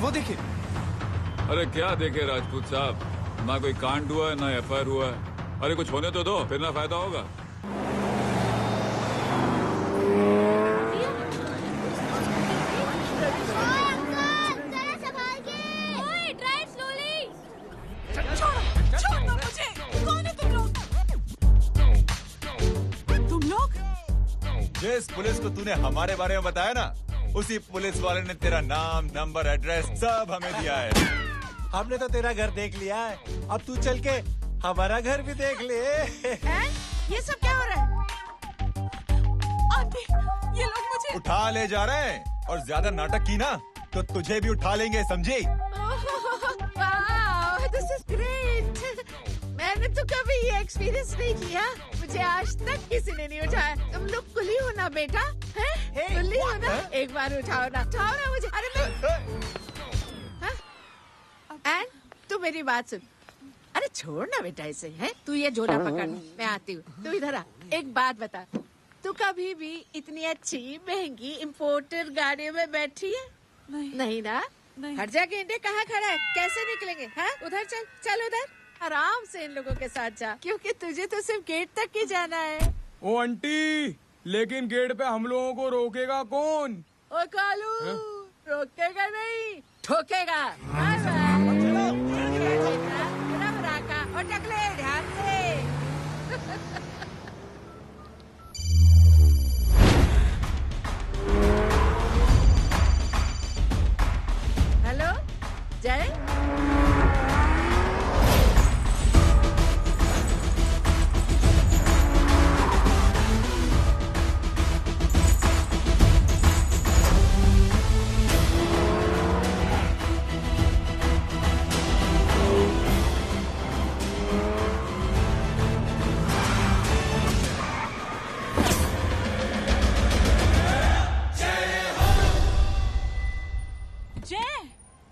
वो देखिए। अरे क्या देखे राजपूत साहब, ना कोई कांड हुआ है ना एफआईआर हुआ है। अरे कुछ होने तो दो, फिर ना फायदा होगा। जिस पुलिस को तूने हमारे बारे में बताया ना, उसी पुलिस वाले ने तेरा नाम, नंबर, एड्रेस सब हमें दिया है। हमने तो तेरा घर देख लिया है, अब तू चल के हमारा घर भी देख ले। ये सब क्या हो रहा है? आंटी, ये लोग मुझे उठा ले जा रहे हैं, और ज्यादा नाटक की ना तो तुझे भी उठा लेंगे, समझी? This is great. मैंने तो कभी ये एक्सपीरियंस नहीं किया, मुझे आज तक किसी ने नहीं उठाया। तुम लोग कुली हो ना बेटा, हैं? कुली हो ना? एक बार उठाओ ना मुझे। अरे मैं एंड तू मेरी बात सुन। अरे छोड़ ना बेटा इसे, हैं? तू ये झोला पकड़, मैं आती हूँ। तू इधर आ, एक बात बता, तू कभी भी इतनी अच्छी महंगी इम्पोर्टेड गाड़ी में बैठी है? नहीं ना? हर जगह इंडिया कहाँ खड़ा है, कैसे निकलेंगे? हाँ, उधर चल, चल उधर, आराम से इन लोगों के साथ जा, क्योंकि तुझे तो सिर्फ गेट तक ही जाना है। ओ आंटी, लेकिन गेट पे हम लोगों को रोकेगा कौन? ओ कालू, रोकेगा नहीं, ठोकेगा। और टकले ध्यान से। हेलो जय,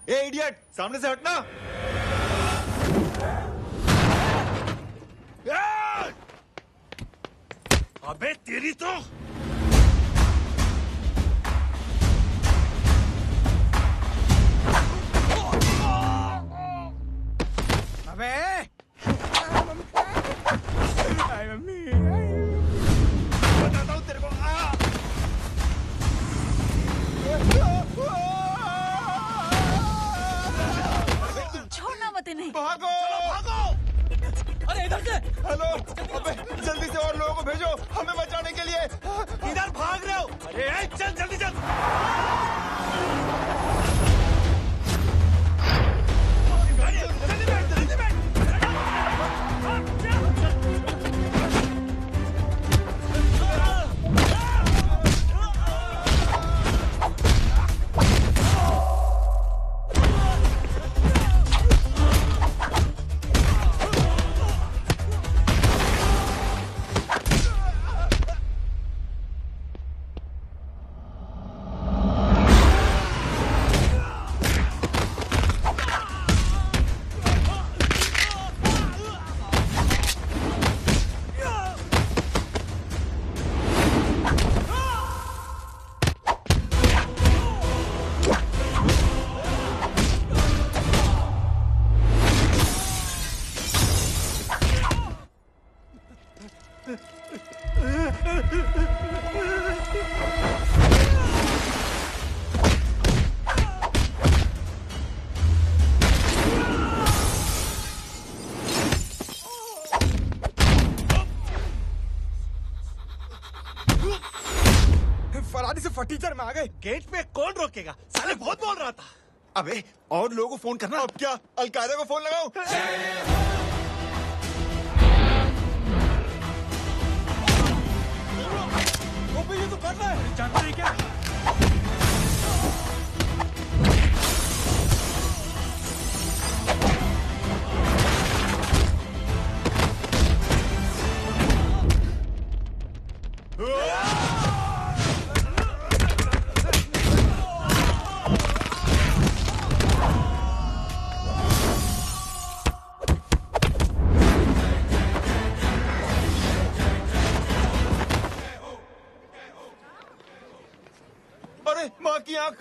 ए इडियट, सामने से हटना। अबे तेरी तो अबे मम्मी, बताता हूँ तेरे को। छोड़ना मत इन्हें। भागो, भागो। अरे इधर से। हेलो, अबे जल्दी से और लोगों को भेजो हमें बचाने के लिए। इधर भाग रहे हो? अरे चल जल्दी चल। फरारी से फटीचर में आ गए। गेट पे कौन रोकेगा? साले बहुत बोल रहा था। अबे और लोगों को फोन करना। अब क्या अलकायदा को फोन लगाओ? ये तो कर रहा है, जानता नहीं क्या? अरे माँ की आंख।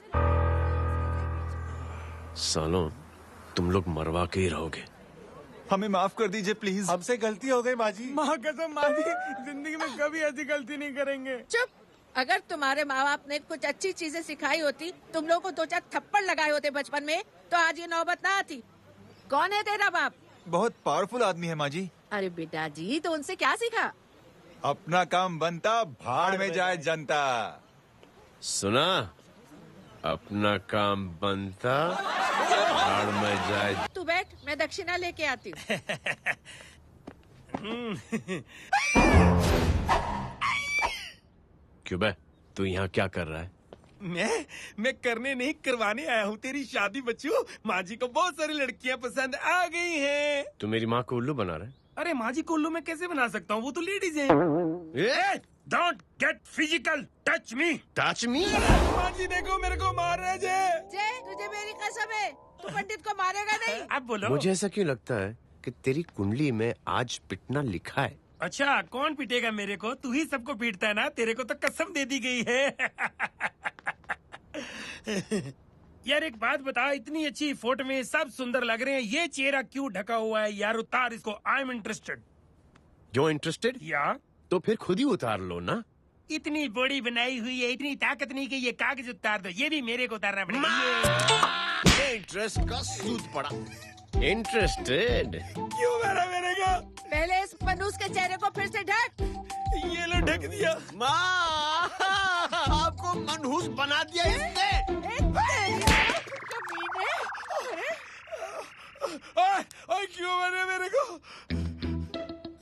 सालों तुम लोग मरवा के ही रहोगे। हमें माफ कर दीजिए प्लीज। हमसे गलती हो गई माँ जी। माँ कसम माँ जी, जिंदगी में कभी ऐसी गलती नहीं करेंगे। चुप। अगर तुम्हारे माँ बाप ने कुछ अच्छी चीजें सिखाई होती, तुम लोगों को 2-4 थप्पड़ लगाए होते बचपन में, तो आज ये नौबत ना आती। कौन है तेरा बाप? बहुत पावरफुल आदमी है माँ जी। अरे बेटा जी, तो उनसे क्या सीखा? अपना काम बनता, भाड़ में जाए जनता। सुना? अपना काम बनता, भाड़ में जाए। तू बैठ, मैं दक्षिणा लेके आती हूँ। क्यों बे, तू यहाँ क्या कर रहा है? मैं करने नहीं करवाने आया हूँ तेरी शादी बच्चू। माँ जी को बहुत सारी लड़कियाँ पसंद आ गई हैं। तू मेरी माँ को उल्लू बना रहा है? अरे माँ जी को उल्लू मैं कैसे बना सकता हूँ, वो तो लेडीज हैं। Don't get physical, touch me. Touch me? माँ जी देखो मेरे को मार रहे जय। तुझे मेरी कसम है, तू पंडित को मारेगा नहीं। अब बोलो। मुझे ऐसा क्यों लगता है कि तेरी कुंडली में आज पिटना लिखा है? अच्छा, कौन पीटेगा मेरे को? तू ही सबको पीटता है ना, तेरे को तो कसम दे दी गई है। यार एक बात बता, इतनी अच्छी फोटो में सब सुंदर लग रहे हैं, ये चेहरा क्यों ढका हुआ है? यार उतार इसको, आई एम इंटरेस्टेड। जो इंटरेस्टेड? या तो फिर खुद ही उतार लो ना। इतनी बॉडी बनाई हुई है, इतनी ताकत नहीं कि ये कागज उतार दो, ये भी मेरे को उतारना पड़ेगा। ये इंटरेस्ट का सूद पड़ा। इंटरेस्टेड? क्यों मारा मेरे को? पहले इस मनूस के चेहरे को फिर से ढक। ये लो ढक दिया। माँ, आपको मनहूस बना दिया इसने। ओए क्यों मारे मेरे को?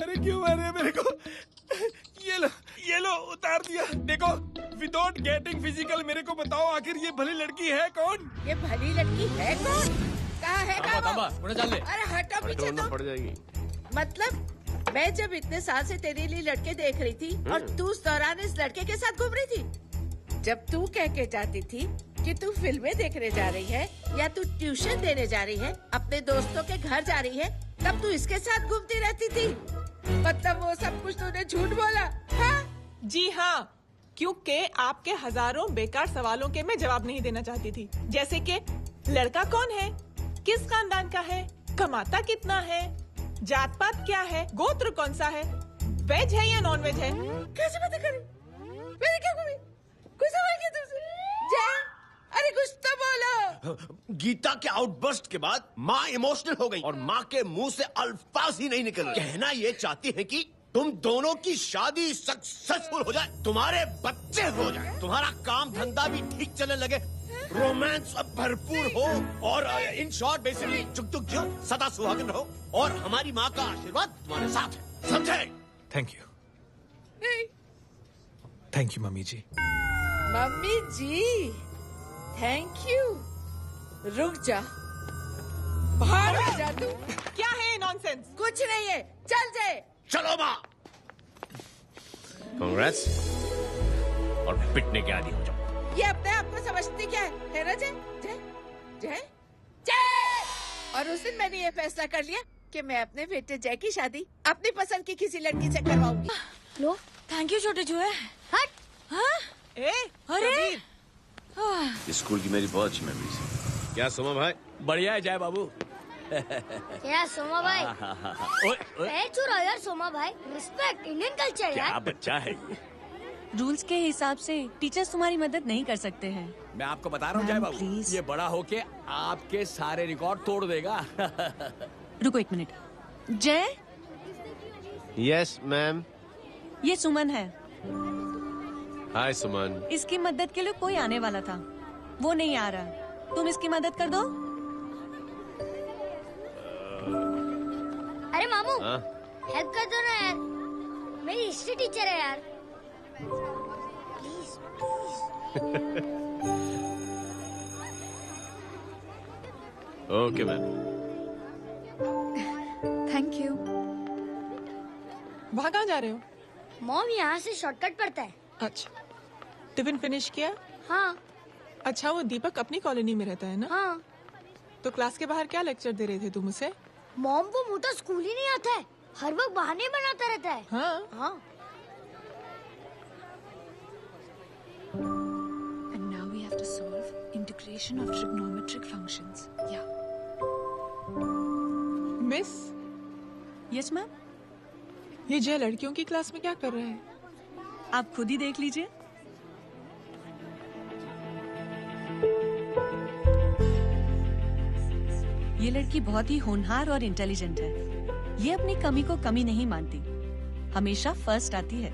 अरे क्यों मारे मेरे को? ये लो उतार दिया। देखो, विदाउट गेटिंग फिजिकल मेरे को बताओ, आखिर ये भली लड़की है कौन? ये भली लड़की है कौन? कहाँ है वो? अरे हटो पीछे तो। पड़ जाएगी। मतलब मैं जब इतने साल से तेरे लिए लड़के देख रही थी और तू उस दौरान इस लड़के के साथ घूम रही थी। जब तू कह के जाती थी कि तू फिल्में देखने जा रही है या तू ट्यूशन देने जा रही है, अपने दोस्तों के घर जा रही है, तब तू इसके साथ घूमती रहती थी। मतलब वो सब कुछ तूने झूठ बोला? हाँ? जी हाँ, क्योंकि आपके हजारों बेकार सवालों के मैं जवाब नहीं देना चाहती थी। जैसे कि लड़का कौन है, किस खानदान का है, कमाता कितना है, जात पात क्या है, गोत्र कौन सा है, वेज है या नॉन वेज है। कैसे बातें करी? मैंने क्या करी? कोई सवाल किया तुमसे? जय, अरे कुछ तो बोलो। गीता के आउटबर्स्ट के बाद माँ इमोशनल हो गई और माँ के मुंह से अल्फाज ही नहीं निकल रहे। कहना ये चाहती है कि तुम दोनों की शादी सक्सेसफुल हो जाए, तुम्हारे बच्चे हो जाए, तुम्हारा काम धंधा भी ठीक चलने लगे, रोमांस अब भरपूर हो और इन शॉर्ट बेसिकली जुग जुग जियो, सदा सुहागन रहो और हमारी माँ का आशीर्वाद तुम्हारे साथ है, समझे? Thank you. थैंक यू मम्मी जी। मम्मी जी, थैंक यू। रुक जा, बाहर आ जा तू। क्या है नॉनसेंस? कुछ नहीं है, चल जाए। चलो माँ। कांग्रेस और पिटने के आदि हो जाओ। ये अपने आप को समझती क्या है ना जय? जय जय जय। और उस दिन मैंने ये फैसला कर लिया कि मैं अपने बेटे जय की शादी अपनी पसंद की किसी लड़की से करवाऊंगी। लो, थैंक यू छोटे जुए। हट। हाँ? अरे स्कूल की मेरी बहुत अच्छी मेमोरीज है। क्या सोमा भाई? बढ़िया है जय बाबू। क्या सोमा भाई? चुप रहो यार सोमा भाई, रिस्पेक्ट इंडियन कल्चर यार। क्या बच्चा है ये? रूल्स के हिसाब से टीचर्स तुम्हारी मदद नहीं कर सकते हैं। मैं आपको बता रहा हूँ जय बाबू, प्लीज। ये बड़ा होके आपके सारे रिकॉर्ड तोड़ देगा। रुको एक मिनट। जय, यस मैम। ये सुमन है। हाय सुमन। इसकी मदद के लिए कोई आने वाला था, वो नहीं आ रहा। तुम इसकी मदद कर दो। अरे मामू, हाँ? हेल्प कर दो ना यार, मेरी हिस्ट्री टीचर है यार। Please okay ma'am. Thank you. वहाँ कहाँ जा रहे हो? मॉम यहाँ से शॉर्टकट पड़ता है। अच्छा, टिफिन फिनिश किया? हाँ अच्छा, वो दीपक अपनी कॉलोनी में रहता है ना? हाँ। तो क्लास के बाहर क्या लेक्चर दे रहे थे तुम उसे? मॉम को मुँह तो स्कूल ही नहीं आता है, हर वक्त बहाने बनाता रहता है। हाँ हाँ। And now we have to solve integral Consideration of trigonometric functions. Yeah. Miss, yes ma'am, ये जय लड़कियों की क्लास में क्या कर रहा है? आप खुद ही देख लीजिए। ये लड़की बहुत ही होनहार और इंटेलिजेंट है। ये अपनी कमी को कमी नहीं मानती, हमेशा फर्स्ट आती है।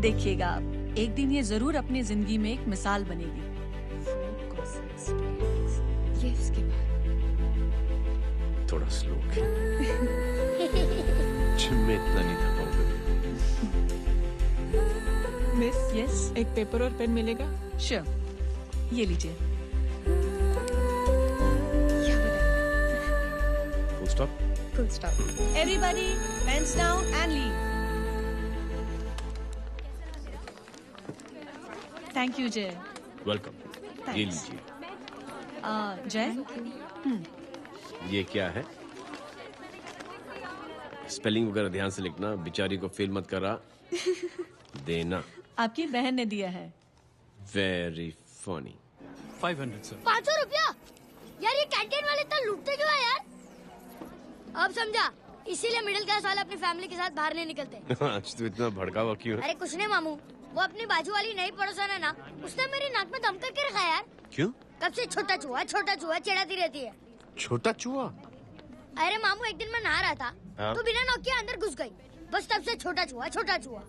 देखिएगा आप, एक दिन ये जरूर अपनी जिंदगी में एक मिसाल बनेगी। ये इसके बाद थोड़ा स्लो जिम में इतना नहीं था पाऊंगा। मिस, यस, एक पेपर और पेन मिलेगा? श्योर, ये लीजिए। Full stop. full stop. Everybody, pens down and leave. Thank you, Jay. Welcome. ये लीजिए। जय, ये क्या है? स्पेलिंग वगैरह ध्यान से लिखना, बेचारी को फेल मत करा देना। आपकी बहन ने दिया है। Very funny. 500 सर। 500 रुपया? यार ये कैंटीन वाले इतना लूटते क्यों है यार? अब समझा, इसीलिए मिडिल क्लास वाले अपनी फैमिली के साथ बाहर नहीं निकलते। आज तो इतना भड़का हुआ क्यों है? अरे कुछ नहीं मामू, वो अपनी बाजू वाली नई पड़ोसन है ना, उसने मेरी नाक में दम करके रखा यार। क्यों? कब से छोटा चूहा चिढ़ाती रहती है। छोटा चूहा? अरे मामू, एक दिन मैं नहा रहा था, हाँ? तो बिना नॉक के अंदर घुस गई। बस तब से छोटा चूहा।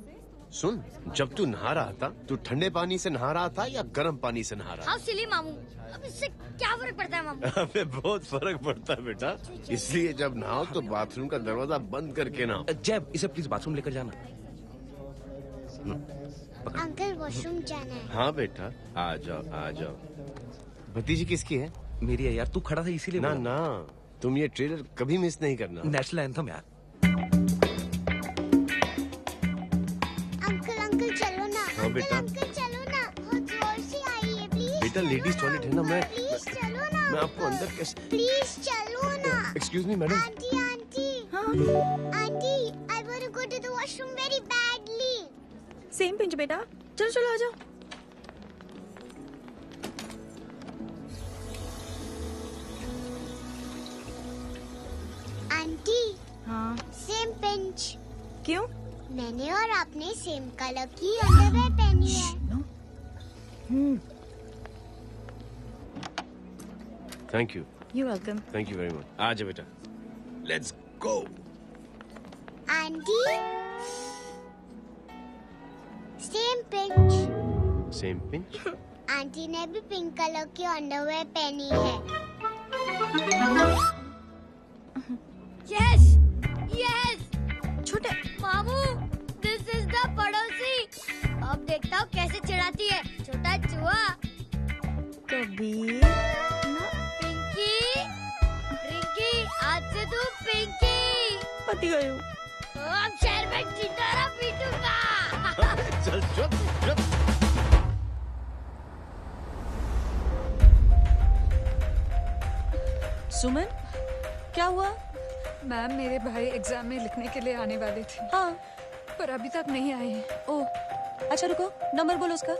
सुन, जब तू नहा रहा था, तू ठंडे पानी से नहा रहा था या गर्म पानी से नहा रहा हाउ सिली मामू, अब इससे क्या फर्क पड़ता है मामू? था? हमें बहुत फर्क पड़ता है बेटा, इसलिए जब नहाओ तो बाथरूम का दरवाजा बंद करके नहाओ। जय, इसे प्लीज बाथरूम लेकर जाना। अंकल वॉशरूम जाना है। हाँ बेटा, आ जाओ। भतीजी किसकी है? मेरी है यार, तू खड़ा था इसीलिए ना बोला। ना, तुम ये ट्रेलर कभी मिस नहीं करना। नेशनल एंथम यार। अंकल चलो ना। हाँ बेटा। अंकल चलो ना, बहुत जोर से आई है, प्लीज। बेटा लेडीज टॉयलेट है ना, प्लीज चलो ना। मैं आपको अंदर कैसे? प्लीज चलो ना। Excuse me madam. Aunty I want to go to the washroom very badly. Same pinch बेटा, चलो आ जाओ। आंटी, हाँ, सेम पिंच। क्यों? मैंने और आपने सेम कलर की अंडरवेयर पहनी है। Thank you. You welcome. Thank you very much. आ जाओ बेटा, let's go. Aunty, same pinch. Same pinch? Aunty ने भी पिंक कलर की अंडरवेयर पहनी है। यस छोटे मामू, दिस इज द पड़ोसी। अब देखता हूँ कैसे चिढ़ाती है छोटा चूहा। कबीर ना, रिंकी आज से तू पिंकी। पति गई हूँ। अब शहर में चितारा पीटूंगा। चल चुप। सुमन, क्या हुआ? मैम, मेरे भाई एग्जाम में लिखने के लिए आने वाले थे। हाँ, पर अभी तक नहीं आए हैं। ओ, अच्छा रुको, नंबर बोलो उसका।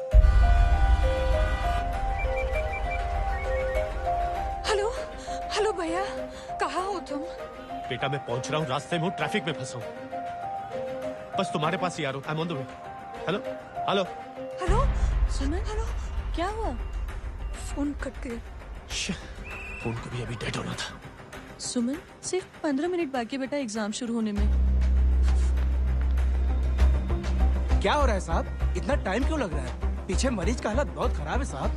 हेलो भैया, कहाँ हो तुम? बेटा मैं पहुंच रहा हूँ, रास्ते में हूँ, ट्रैफिक में फंसा हूँ। बस तुम्हारे पास ही आ रहा हूँ। I am on the way. Hello. Suman, क्या हुआ? फोन कट गया। फोन को भी अभी डेड होना था। सुमन, सिर्फ 15 मिनट बाकी बेटा एग्जाम शुरू होने में। क्या हो रहा है साहब? इतना टाइम क्यों लग रहा है? पीछे मरीज का हालत बहुत खराब है साहब।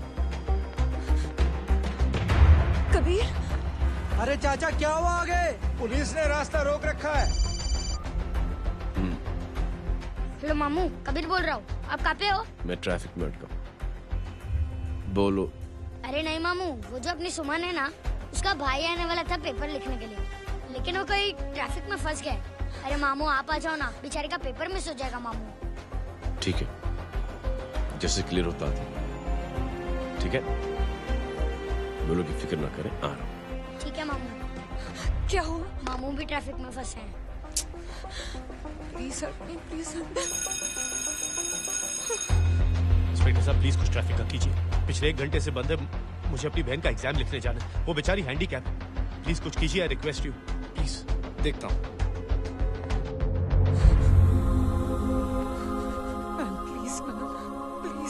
कबीर, अरे चाचा क्या हुआ आगे? पुलिस ने रास्ता रोक रखा है। हेलो मामू, कबीर बोल रहा हूँ। आप कहाँ पे हो? मैं ट्रैफिक में अटका हूँ। बोलो। अरे नहीं मामू, वो जो अपनी सुमन है ना, उसका भाई आने वाला था पेपर लिखने के लिए, लेकिन वो कहीं ट्रैफिक में फंस गए। अरे मामू आप आ जाओ ना, बेचारे का पेपर मिस हो जाएगा मामू। ठीक है, जैसे क्लियर होता था। ठीक है, बोलो की फिक्र ना करें, आ रहा हूँ। ठीक है मामू। क्या हुआ? मामू भी ट्रैफिक में फंसे हैं। Please sir, please sir. Inspector साहब प्लीज कुछ ट्रैफिक का कीजिए। पिछले 1 घंटे से बंद है। मुझे अपनी बहन का एग्जाम लिखने जाना है। वो बेचारी हैंडीकैप है। प्लीज कुछ कीजिए, आई रिक्वेस्ट यू प्लीज। देखता हूँ।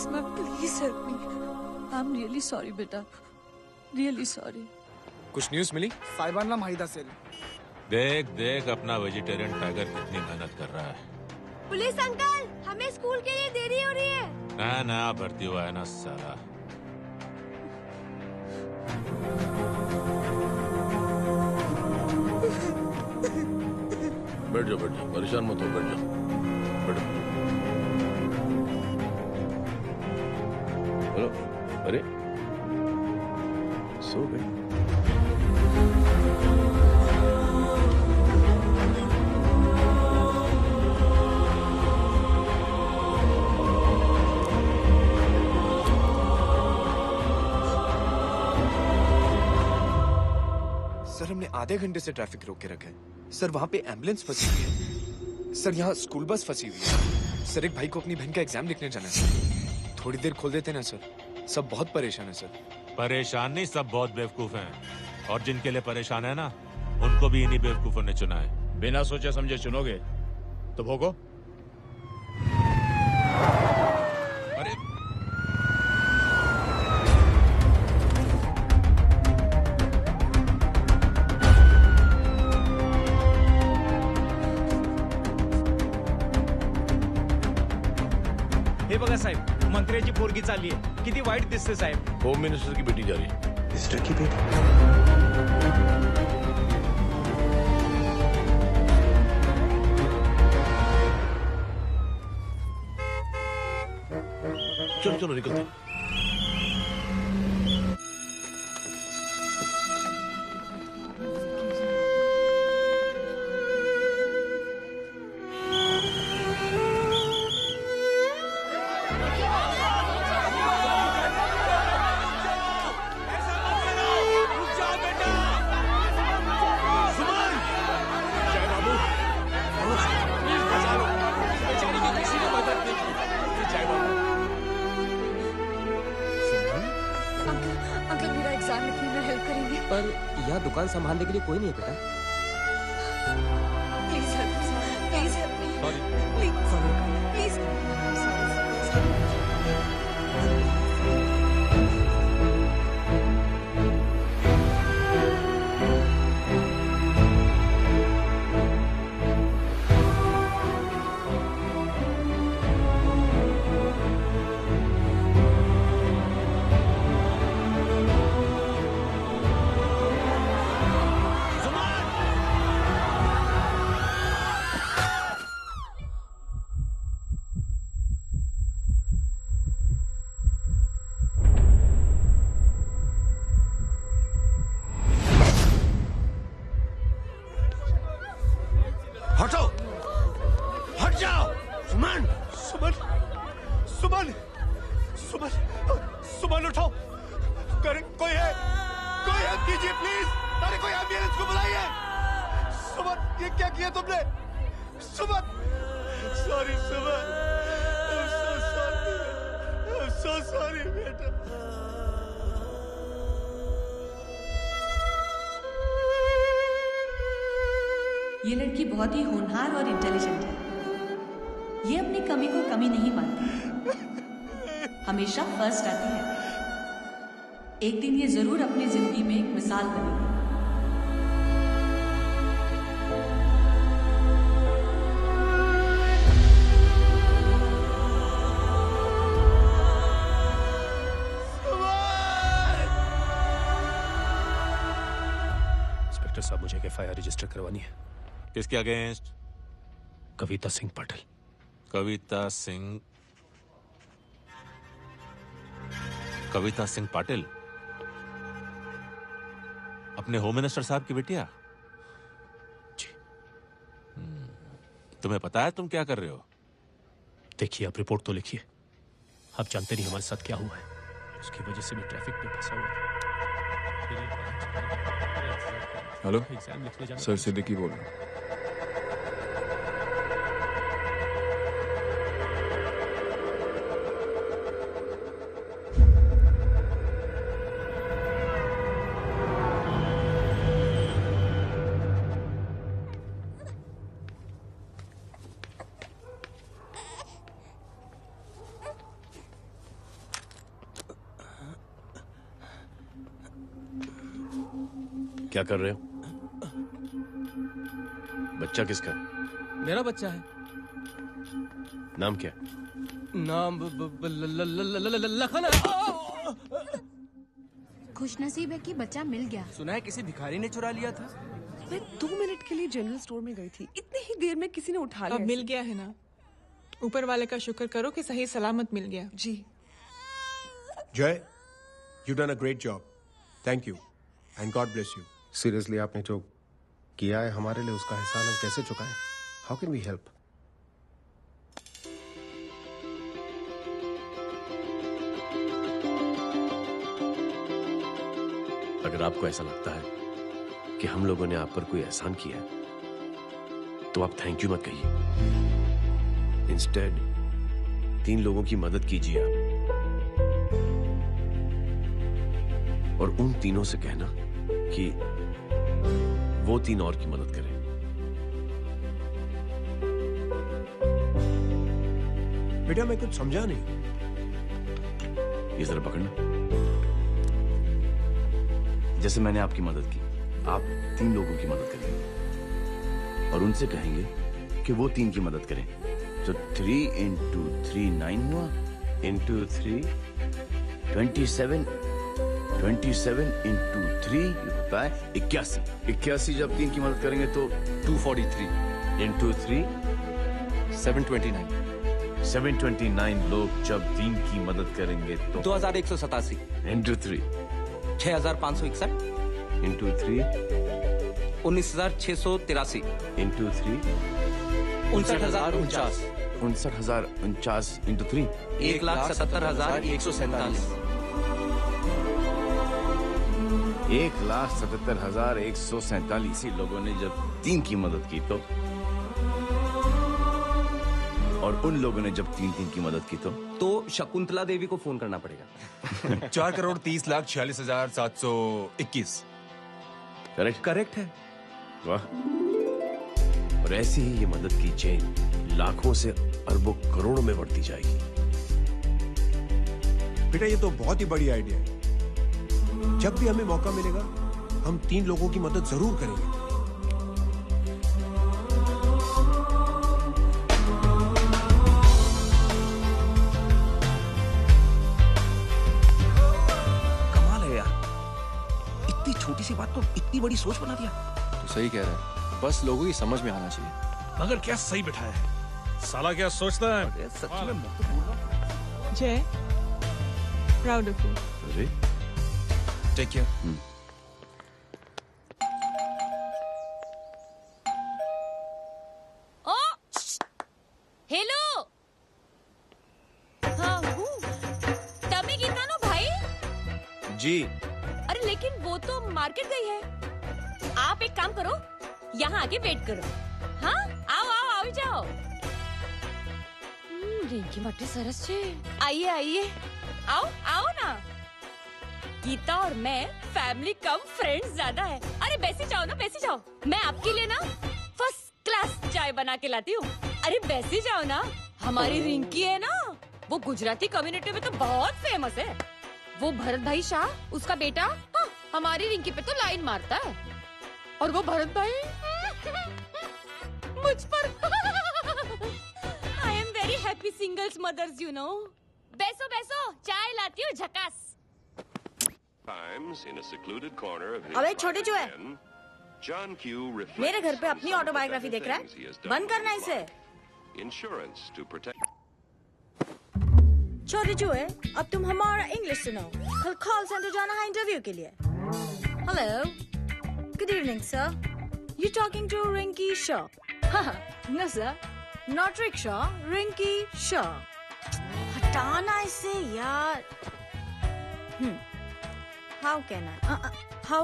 Ma'am please help me. I am really sorry बेटा, रियली सॉरी। कुछ न्यूज़ मिली? साहिबाना माहिदा सेल। देख देख अपना वेजिटेरियन टाइगर कितनी मेहनत कर रहा है। पुलिस अंकल, हमें स्कूल के लिए देरी हो रही है। नया भर्ती हुआ है ना साला। बैठ जाओ, परेशान मत हो, बैठ जाओ, बैठो। हेलो, अरे सो गए? सर हमने आधे घंटे से ट्रैफिक रोक के रखा है। सर वहाँ पे एम्बुलेंस फंसी हुई है। सर यहाँ स्कूल बस फंसी हुई है। सर एक भाई को अपनी बहन का एग्जाम लिखने जाना है। थोड़ी देर खोल देते ना सर। सब बहुत परेशान है सर। परेशान नहीं, सब बहुत बेवकूफ हैं। और जिनके लिए परेशान है ना, उनको भी इन्हीं बेवकूफों ने चुना है। बिना सोचे समझे चुनोगे तो भोगो। हे बघा साहेब, मंत्र्याची पोरगी चालली आहे. किती वाईट दिसते साहेब. होम मिनिस्टर की बेटी जा रही है. मिनिस्टर की बेटी? चलो चलो निकलते हैं. दुकान संभालने के लिए कोई नहीं है बेटा. Please help me. प्लीज. ये लड़की बहुत ही होनहार और इंटेलिजेंट है. ये अपनी कमी को कमी नहीं मानती. हमेशा फर्स्ट आती है. एक दिन ये जरूर अपनी जिंदगी में एक मिसाल बनेगी. इंस्पेक्टर साहब, मुझे एफआईआर रजिस्टर करवानी है. किसके अगेंस्ट? कविता सिंह पाटिल. कविता सिंह पाटिल अपने होम मिनिस्टर साहब की बेटिया? जी. तुम्हें पता है तुम क्या कर रहे हो? देखिए, आप रिपोर्ट तो लिखिए. आप जानते नहीं हमारे साथ क्या हुआ है. उसकी वजह से मैं ट्रैफिक में फंसा हुआ. हेलो एग्जाम लिखने जाना. सर सिद्दीकी बोल रहा हूँ. क्या कर रहे हो? बच्चा किसका? मेरा बच्चा है। नाम क्या? नाम लखन है। खुशनसीब है कि बच्चा मिल गया। सुना है किसी भिखारी ने चुरा लिया था। मैं 2 मिनट के लिए जनरल स्टोर में गई थी, इतनी ही देर में किसी ने उठा लिया। अब मिल गया है ना, ऊपर वाले का शुक्र करो कि सही सलामत मिल गया। जी। जय, you done a great job. Thank you and God bless you. Seriously आपने जो किया है हमारे लिए, उसका एहसान हम कैसे चुकाएं? How can we help? अगर आपको ऐसा लगता है कि हम लोगों ने आप पर कोई एहसान किया है, तो आप थैंक यू मत कहिए। इंस्टेड 3 लोगों की मदद कीजिए आप, और उन तीनों से कहना कि वो 3 और की मदद करें। बेटा मैं कुछ समझा नहीं। ये जरा पकड़ना। जैसे मैंने आपकी मदद की, आप 3 लोगों की मदद करेंगे और उनसे कहेंगे कि वो 3 की मदद करें। तो 3 into 3 9 हुआ, into 3 27 into 3 होता है 81। 81 जब 3 की मदद करेंगे तो 243 into 3 729। 729 लोग जब 3 की मदद करेंगे तो 2187 into 3 6561 into 3 19683 into 3 59049 59049 into 3 1,77,147 1,77,147 लोगों ने जब 3 की मदद की तो, और उन लोगों ने जब 3 की मदद की तो शकुंतला देवी को फोन करना पड़ेगा। 4,30,46,721। करेक्ट है। वाह। और ऐसी ही ये मदद की चेन लाखों से अरबों करोड़ों में बढ़ती जाएगी। बेटा ये तो बहुत ही बड़ी आइडिया है। जब भी हमें मौका मिलेगा हम 3 लोगों की मदद जरूर करेंगे। कमाल है यार, इतनी छोटी सी बात को इतनी बड़ी सोच बना दिया। तो सही कह रहा है, बस लोगों की समझ में आना चाहिए। मगर क्या सही बिठाया है, साला क्या सोचता है? सच में मैं तो बोल रहा हूं। जय, प्राउड ऑफ यू। अरे टेक केयर। ओ हेलो, हाँ हूँ। तभी गीता नो भाई। जी। अरे लेकिन वो तो मार्केट गई है। आप एक काम करो, यहाँ आके वेट करो। हाँ आओ आओ आओ जाओ। रिंकी मट्टी सरस छे। आइए आइए, आओ आओ ना। गीता और मैं फैमिली कम फ्रेंड्स ज्यादा है। अरे बैसी जाओ ना, बैसी जाओ। मैं आपके लिए ना फर्स्ट क्लास चाय बना के लाती हूँ। अरे बैसी जाओ ना। हमारी रिंकी है ना, वो गुजराती कम्युनिटी में तो बहुत फेमस है। वो भरत भाई शाह, उसका बेटा, हाँ, हमारी रिंकी पे तो लाइन मारता है। और वो भरत भाई मुझ पर। I am very happy singles mothers you know. बैसो बैसो, चाय लाती हूँ झकास। अबे छोटे जो है, मेरे घर पे अपनी ऑटोबायोग्राफी देख रहा है, बंद करना इसे। छोटे जो है, अब तुम हमारा इंग्लिश सुनो। कल कॉल सेंटर जाना है इंटरव्यू के लिए। Hello, good evening sir, you talking to Rinki Shaw? No sir, not rickshaw, Rinki Shaw. हटाना इसे यार। How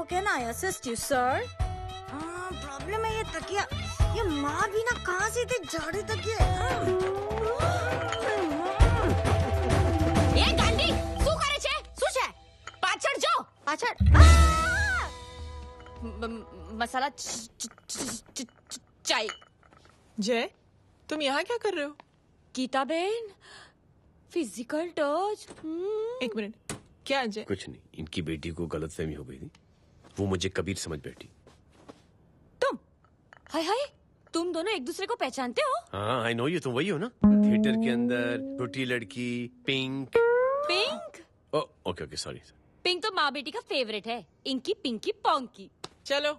can I assist you, sir? Problem है ये तकिया, ये माँ भी ना कहाँ से इतने झाड़ू तकिए। ये गांडी, શું કરે છે? શું છે? પાછળ જો, પાછળ। मसाला चाय। जय, तुम यहाँ क्या कर रहे हो? गीता बहन, फिजिकल टच। एक मिनट, क्या जय? कुछ नहीं, इनकी बेटी को गलतफहमी हो गई थी, वो मुझे कबीर समझ बैठी। हाय हाय, तुम दोनों एक दूसरे को पहचानते हो? हाँ, आई नो यू, तुम वही हो ना थिएटर के अंदर छोटी लड़की pink. Pink? Okay okay sorry. Pink तो माँ बेटी का फेवरेट है, इंकी पिंकी पोंकी। चलो,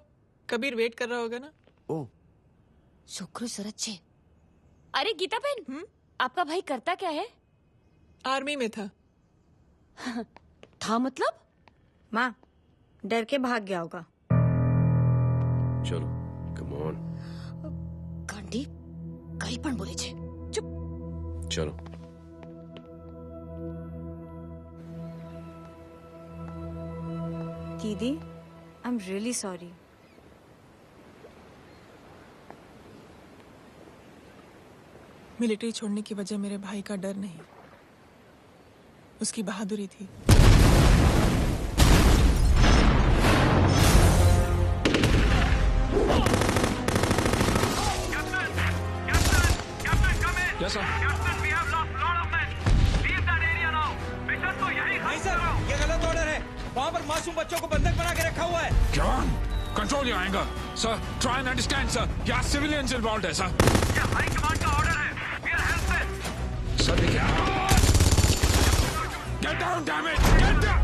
कबीर वेट कर रहा होगा ना? ओ शुक्र सरच्चे। अरे गीता बहन, आपका भाई करता क्या है? आर्मी में था। था मतलब? माँ, डर के भाग गया होगा। चलो कम ऑन। गांडी कहीं पण बोले छे। चुप। चलो। दीदी, I am really sorry. Military छोड़ने की वजह मेरे भाई का डर नहीं, उसकी बहादुरी थी। Yes, sir. नहीं सर, ये गलत ऑर्डर है। वहाँ पर मासूम बच्चों को बंधक बना के रखा हुआ है। John, control your anger. Sir, try and understand, sir. यहाँ civilians involved है, sir. ये हाई कमांड का ऑर्डर है. We are helpless. Sir, देखिए. Get down, damn it! Get down!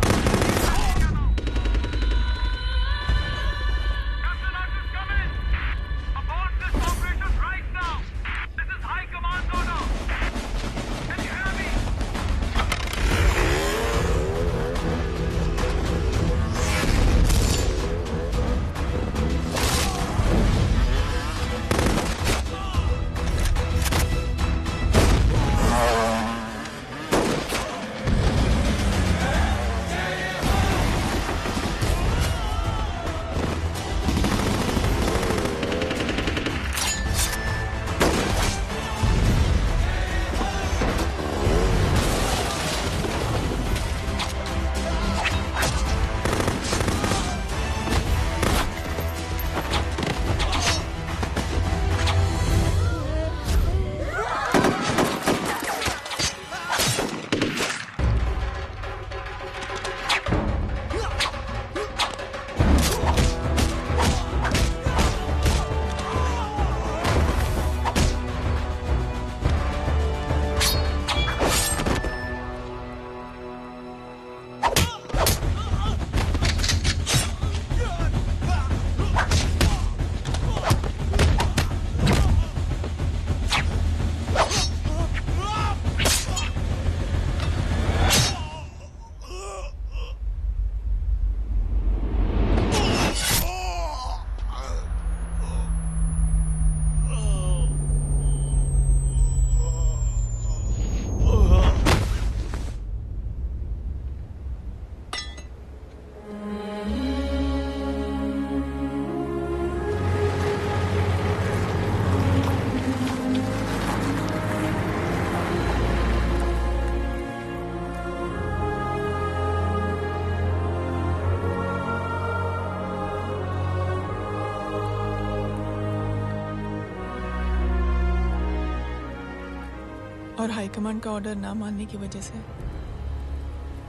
और हाईकमांड का ऑर्डर ना मानने की वजह से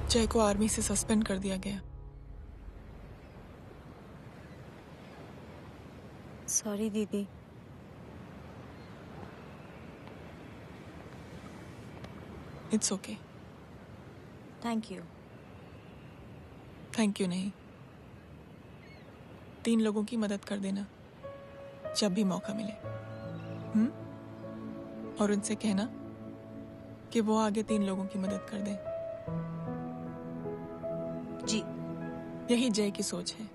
जय को आर्मी से सस्पेंड कर दिया गया। सॉरी दीदी। It's okay. Thank you. Thank you नहीं, 3 लोगों की मदद कर देना जब भी मौका मिले। और उनसे कहना कि वो आगे 3 लोगों की मदद कर दे। जी। यही जय की सोच है।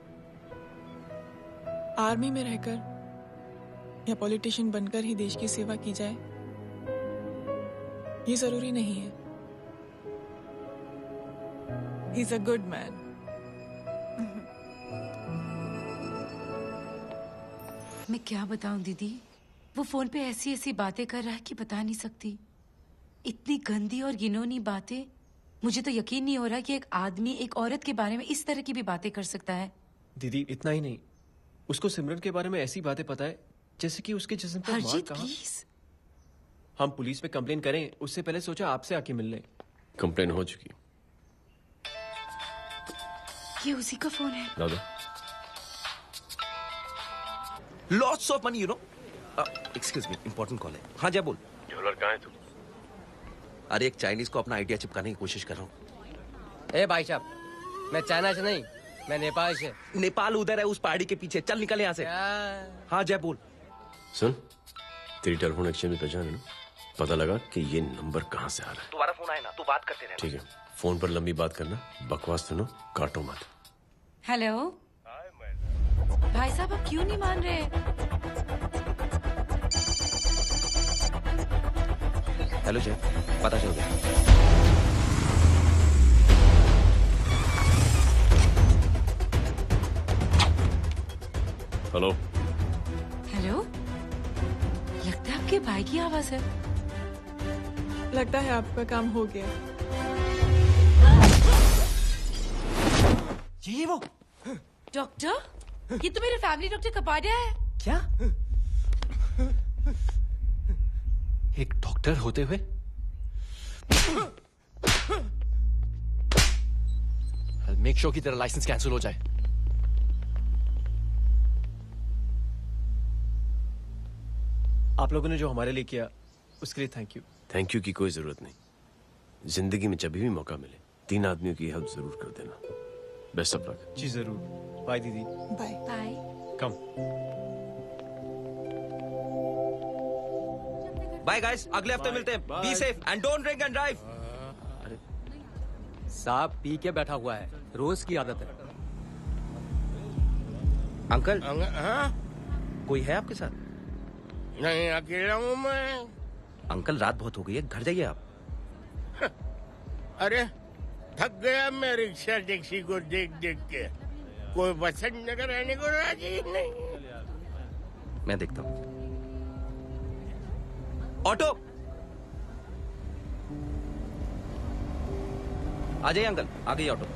आर्मी में रहकर या पॉलिटिशियन बनकर ही देश की सेवा की जाए, ये जरूरी नहीं है। He is a good man. मैं क्या बताऊं दीदी, वो फोन पे ऐसी ऐसी बातें कर रहा है कि बता नहीं सकती। इतनी गंदी और घिनौनी बातें। मुझे तो यकीन नहीं हो रहा कि एक आदमी एक औरत के बारे में इस तरह की भी बातें कर सकता है। दीदी इतना ही नहीं, उसको सिमरन के बारे में ऐसी बातें पता है जैसे कि उसके जिस्म पर मार हरजीत कहाँ। प्लीज। हम पुलिस में कंप्लेन करें उससे पहले सोचा आपसे आके मिल लें। कंप्लेन हो चुकी। ये उसी का फोन है। दादा lots of money, you know. Excuse me, important call है। हाँ जय बोल। ज्वेलर कहाँ है तू? अरे एक चाइनीज को अपना आइडिया चिपकाने की कोशिश कर रहा हूँ। ए भाई साहब, मैं चाइना से नहीं, मैं नेपाल से। नेपाल उधर है, उस पहाड़ी के पीछे। चल निकल यहाँ से। हाँ जय बोल। सुन, तेरी टेलीफोन एक्सचेंज में पहचान है ना? पता लगा कि ये नंबर कहाँ से आ रहा है। तुम्हारा फोन आए ना, तू बात करते रहना। ठीक है, फोन पर लंबी बात करना, बकवास सुनो, काटो मत। हेलो भाई साहब, आप क्यों नहीं मान रहे? हेलो जय, पता चल गया। हेलो हेलो, लगता है आपके भाई की आवाज है। लगता है आपका काम हो गया। ये वो डॉक्टर, ये तो मेरे फैमिली डॉक्टर कपाडिया है। क्या? एक डॉक्टर होते हुए? मेक श्योर कि तेरा लाइसेंस कैंसिल हो जाए। आप लोगों ने जो हमारे लिए किया उसके लिए थैंक यू। थैंक यू की कोई जरूरत नहीं। जिंदगी में जब भी मौका मिले 3 आदमियों की हेल्प जरूर कर देना। Best of luck. जी जरूर। बाय दीदी। Bye bye. Come. Bye guys, अगले हफ्ते मिलते हैं। Be safe and don't drink and drive. साहब पी के बैठा हुआ है, रोज की आदत है। अंकल, हाँ? कोई है आपके साथ? नहीं, अकेला हूँ मैं। अंकल रात बहुत हो गई है, घर जाइए आप। अरे थक गया मैं रिक्शा टैक्सी को देख देख के। कोई वसंत नगर आने को राजी नहीं। मैं देखता हूँ। ऑटो आ जाइए अंकल, आ गई ऑटो।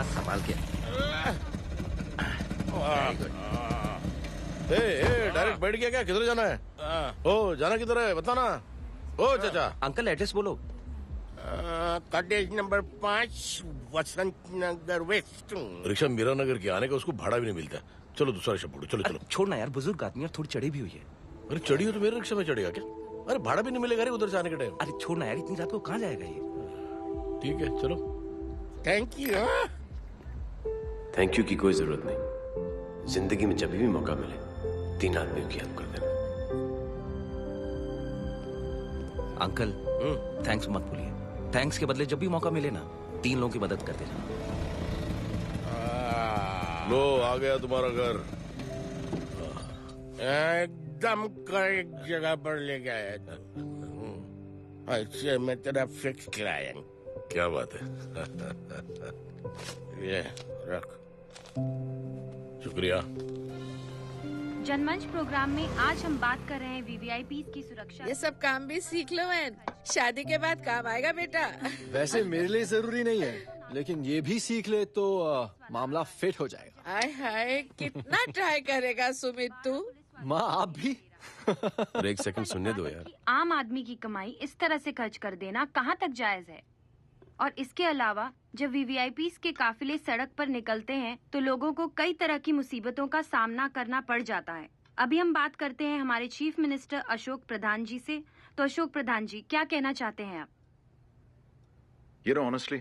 संभाल के। डायरेक्ट बैठ गया क्या? किधर जाना है? ओ जाना किधर है बताना। ओ चाचा। अंकल एड्रेस बोलो। कॉटेज नंबर 5 वसंत नगर वेस्ट। रिक्शा मीरा नगर के आने का उसको भाड़ा भी नहीं मिलता। चलो दूसरा रिक्शा पकड़ो। चलो चलो। छोड़ना यार, बुजुर्ग आदमी और थोड़ी चढ़ी भी हुई है। अरे चढ़ी हो तो मेरे रिक्शा में चढ़ेगा क्या? अरे भाड़ा भी नहीं मिलेगा रे उधर से आने के टाइम। अरे छोड़ना यार, इतनी रात को कहाँ जाएगा ये? ठीक है चलो। Thank you. थैंक यू की कोई जरूरत नहीं। जिंदगी में जब भी मौका मिले 3 आदमियों की हेल्प कर देना। अंकल थैंक्स मत भूलिए। थैंक्स के बदले जब भी मौका मिले ना 3 लोगों की मदद कर देना। लो आ गया तुम्हारा घर। एकदम करेक्ट जगह पर ले गया। ऐसे मैं तेरा फिक्स क्लाइंट। क्या बात है। ये रख। शुक्रिया। जनमंच प्रोग्राम में आज हम बात कर रहे हैं वीवीआईपी की सुरक्षा। ये सब काम भी सीख लो मैन, शादी के बाद काम आएगा बेटा। वैसे मेरे लिए जरूरी नहीं है, लेकिन ये भी सीख ले तो मामला फिट हो जाएगा। हाय हाय, कितना ट्राई करेगा सुमित तू। माँ आप भी। एक सेकंड सुनने दो यार। आम आदमी की कमाई इस तरह से खर्च कर देना कहाँ तक जायज है? और इसके अलावा जब वीवीआईपी के काफिले सड़क पर निकलते हैं तो लोगों को कई तरह की मुसीबतों का सामना करना पड़ जाता है। अभी हम बात करते हैं हमारे चीफ मिनिस्टर अशोक प्रधान जी से। तो अशोक प्रधान जी, क्या कहना चाहते हैं आप? ये नो ऑनेस्टली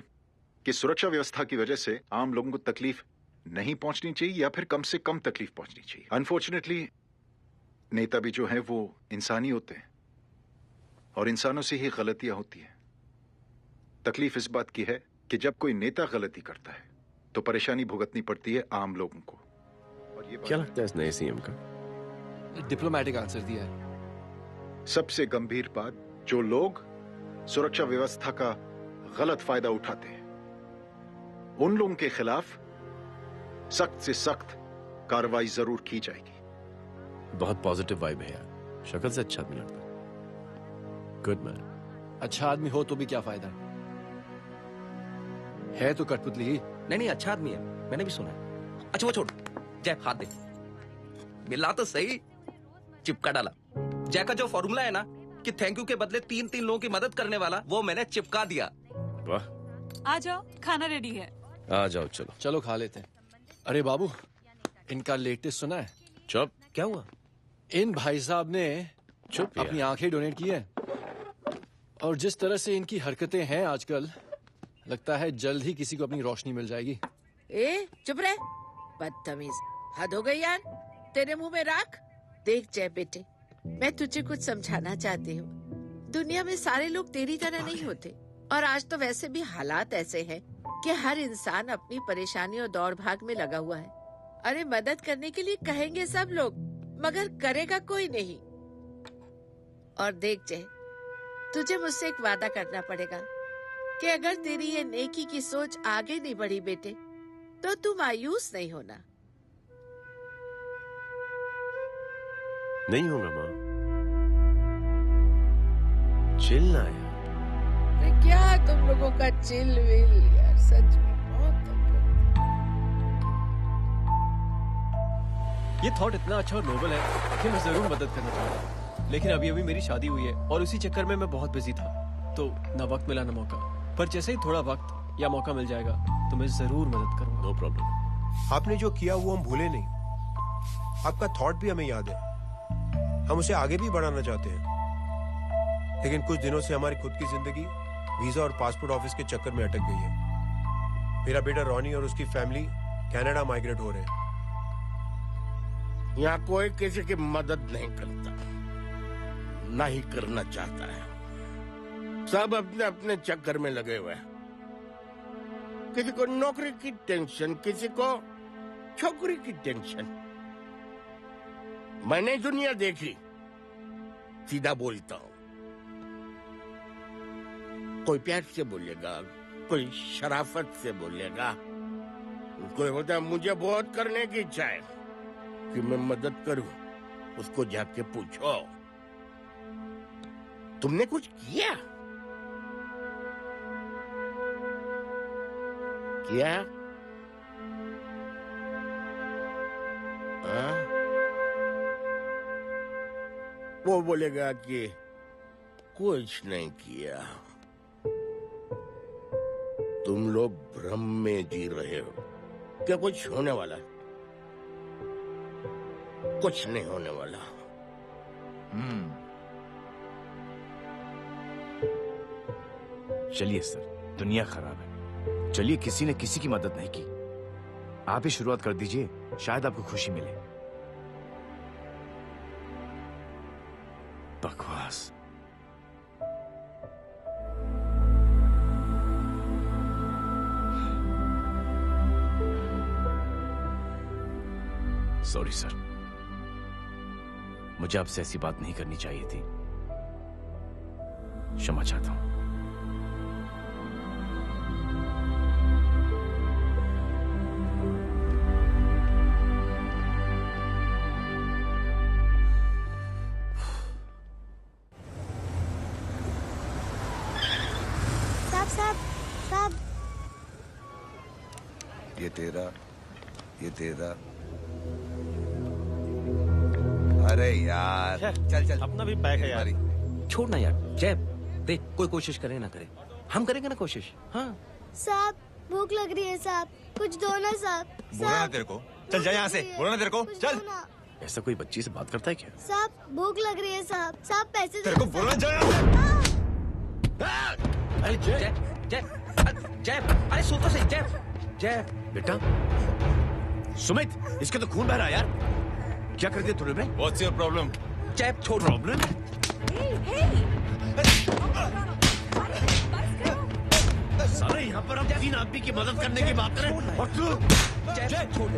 कि सुरक्षा व्यवस्था की वजह से आम लोगों को तकलीफ नहीं पहुंचनी चाहिए या फिर कम से कम तकलीफ पहुंचनी चाहिए। अनफॉर्चुनेटली नेता भी जो है वो इंसानी होते हैं और इंसानों से ही गलतियां होती हैं। तकलीफ इस बात की है कि जब कोई नेता गलती करता है तो परेशानी भुगतनी पड़ती है आम लोगों को। और ये क्या लगता है इस नए सीएम का? डिप्लोमेटिक आंसर दिया है। सबसे गंभीर बात, जो लोग सुरक्षा व्यवस्था का गलत फायदा उठाते हैं उन लोगों के खिलाफ सख्त से सख्त कार्रवाई जरूर की जाएगी। बहुत पॉजिटिव वाइब है यार, शक्ल से अच्छा आदमी लगता है। Good man. अच्छा आदमी हो तो भी क्या फायदा है तो कठपुतली ही। नहीं अच्छा आदमी है, मैंने भी सुना है। अच्छा वो छोड़, जय हाथ दे। मिला तो सही, चिपका डाला। जय का जो फॉर्मूला है ना कि थैंक यू के बदले 3 लोगों की मदद करने वाला, वो मैंने चिपका दिया। वाह। आ जाओ, खाना रेडी है। आ जाओ चलो। चलो खा लेते हैं। अरे बाबू, इनका लेटेस्ट सुना है? चुप। क्या हुआ? इन भाई साहब ने चुप अपनी आंखें डोनेट की है और जिस तरह से इनकी हरकतें हैं आजकल, लगता है जल्द ही किसी को अपनी रोशनी मिल जाएगी। ए चुप रहे, बदतमीज, हद हो गई यार। तेरे मुंह में राख। देख जय बेटे, मैं तुझे कुछ समझाना चाहती हूँ। दुनिया में सारे लोग तेरी तरह नहीं होते, और आज तो वैसे भी हालात ऐसे हैं कि हर इंसान अपनी परेशानी और दौड़ भाग में लगा हुआ है। अरे मदद करने के लिए कहेंगे सब लोग, मगर करेगा कोई नहीं। और देख जय, तुझे मुझसे एक वादा करना पड़ेगा कि अगर तेरी ये नेकी की सोच आगे नहीं बढ़ी बेटे, तो तू मायूस नहीं होना। नहीं होगा माँ, चिल ना यार। क्या तुम लोगों का चिल विल यार, सच में बहुत। ये थॉट इतना अच्छा और नोबल है कि मैं जरूर मदद करना चाहूंगा, लेकिन अभी अभी मेरी शादी हुई है और उसी चक्कर में मैं बहुत बिजी था, तो ना वक्त मिला ना मौका। पर जैसे ही थोड़ा वक्त या मौका मिल जाएगा तो मैं जरूर मदद करूंगा। No problem. आपने जो किया वो हम भूले नहीं, आपका थॉट भी हमें याद है, हम उसे आगे भी बढ़ाना चाहते हैं। लेकिन कुछ दिनों से हमारी खुद की जिंदगी वीजा और पासपोर्ट ऑफिस के चक्कर में अटक गई है। मेरा बेटा रॉनी और उसकी फैमिली कनाडा माइग्रेट हो रहे हैं। यहाँ कोई किसी की मदद नहीं करता, ना ही करना चाहता है। सब अपने अपने चक्कर में लगे हुए हैं। किसी को नौकरी की टेंशन, किसी को छोकरी की टेंशन। मैंने दुनिया देखी, सीधा बोलता हूं। कोई प्यार से बोलेगा, कोई शराफत से बोलेगा, कोई होता है मुझे बहुत करने की इच्छा है कि मैं मदद करूं। उसको जाके पूछो, तुमने कुछ किया? किया? वो बोलेगा कि कुछ नहीं किया। तुम लोग भ्रम में जी रहे हो क्या कुछ होने वाला है? कुछ नहीं होने वाला। चलिए सर, दुनिया खराब है, चलिए किसी ने किसी की मदद नहीं की, आप ही शुरुआत कर दीजिए, शायद आपको खुशी मिले। बकवास। सॉरी सर, मुझे आपसे ऐसी बात नहीं करनी चाहिए थी, क्षमा चाहता हूं। साहब, ये तेरा। अरे यार चल अपना भी पैक है यार। छोड़ना यार, जय देख, कोई कोशिश करे ना करे, हम करेंगे ना कोशिश। हाँ साहब, भूख लग रही है साहब, कुछ दो ना साहब। बोला ना तेरे को, चल जा यहाँ से, बोला ना तेरे को, चल। ऐसा कोई बच्ची से बात करता है क्या? साहब भूख लग रही है साहब, साहब पैसे तेरे को बोला जा। अरे जय जय जय, अरे सुन तो सही। जय बेटा, सुमित, इसके तो खून बह रहा है यार, क्या कर दिया तूने? What's your problem? जय छोड़। प्रॉब्लम? सारे यहाँ पर हम 3 आदमी की मदद करने की बात करें और तू जय छोड़।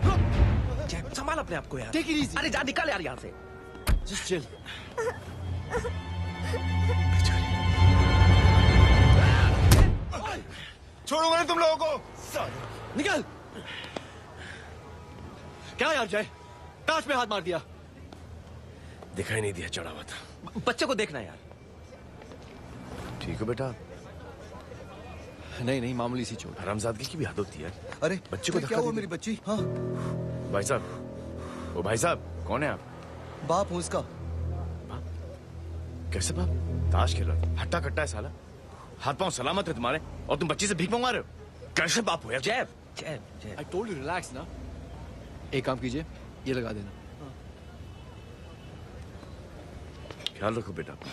जय संभाल अपने आप को यार। Take it easy. अरे जा, निकल यार यहाँ से। Just chill. छोड़ूंगा नहीं तुम लोगों को। निकल। क्या यार जय, ताश में हाथ मार दिया। दिखाई नहीं दिया, चढ़ा हुआ था। बच्चे को देखना यार। ठीक है बेटा। नहीं मामूली सी चोट। हरामजादगी की भी हद होती है। अरे बच्चे को क्या हुआ मेरी बच्ची? हाँ भाई साहब, ओ भाई साहब, कौन है आप? बाप हूँ उसका। कैसे बाप? ताश खेल रहा, हट्टा कट्टा है साला, हाथ पांव सलामत है तुम्हारे, और तुम बच्ची से भीख मंगवा रहे हो? कैसे बाप हो यार? जय जय जय, I told you relax ना। एक काम कीजिए, ये लगा देना। ख्याल रखो बेटा अपना।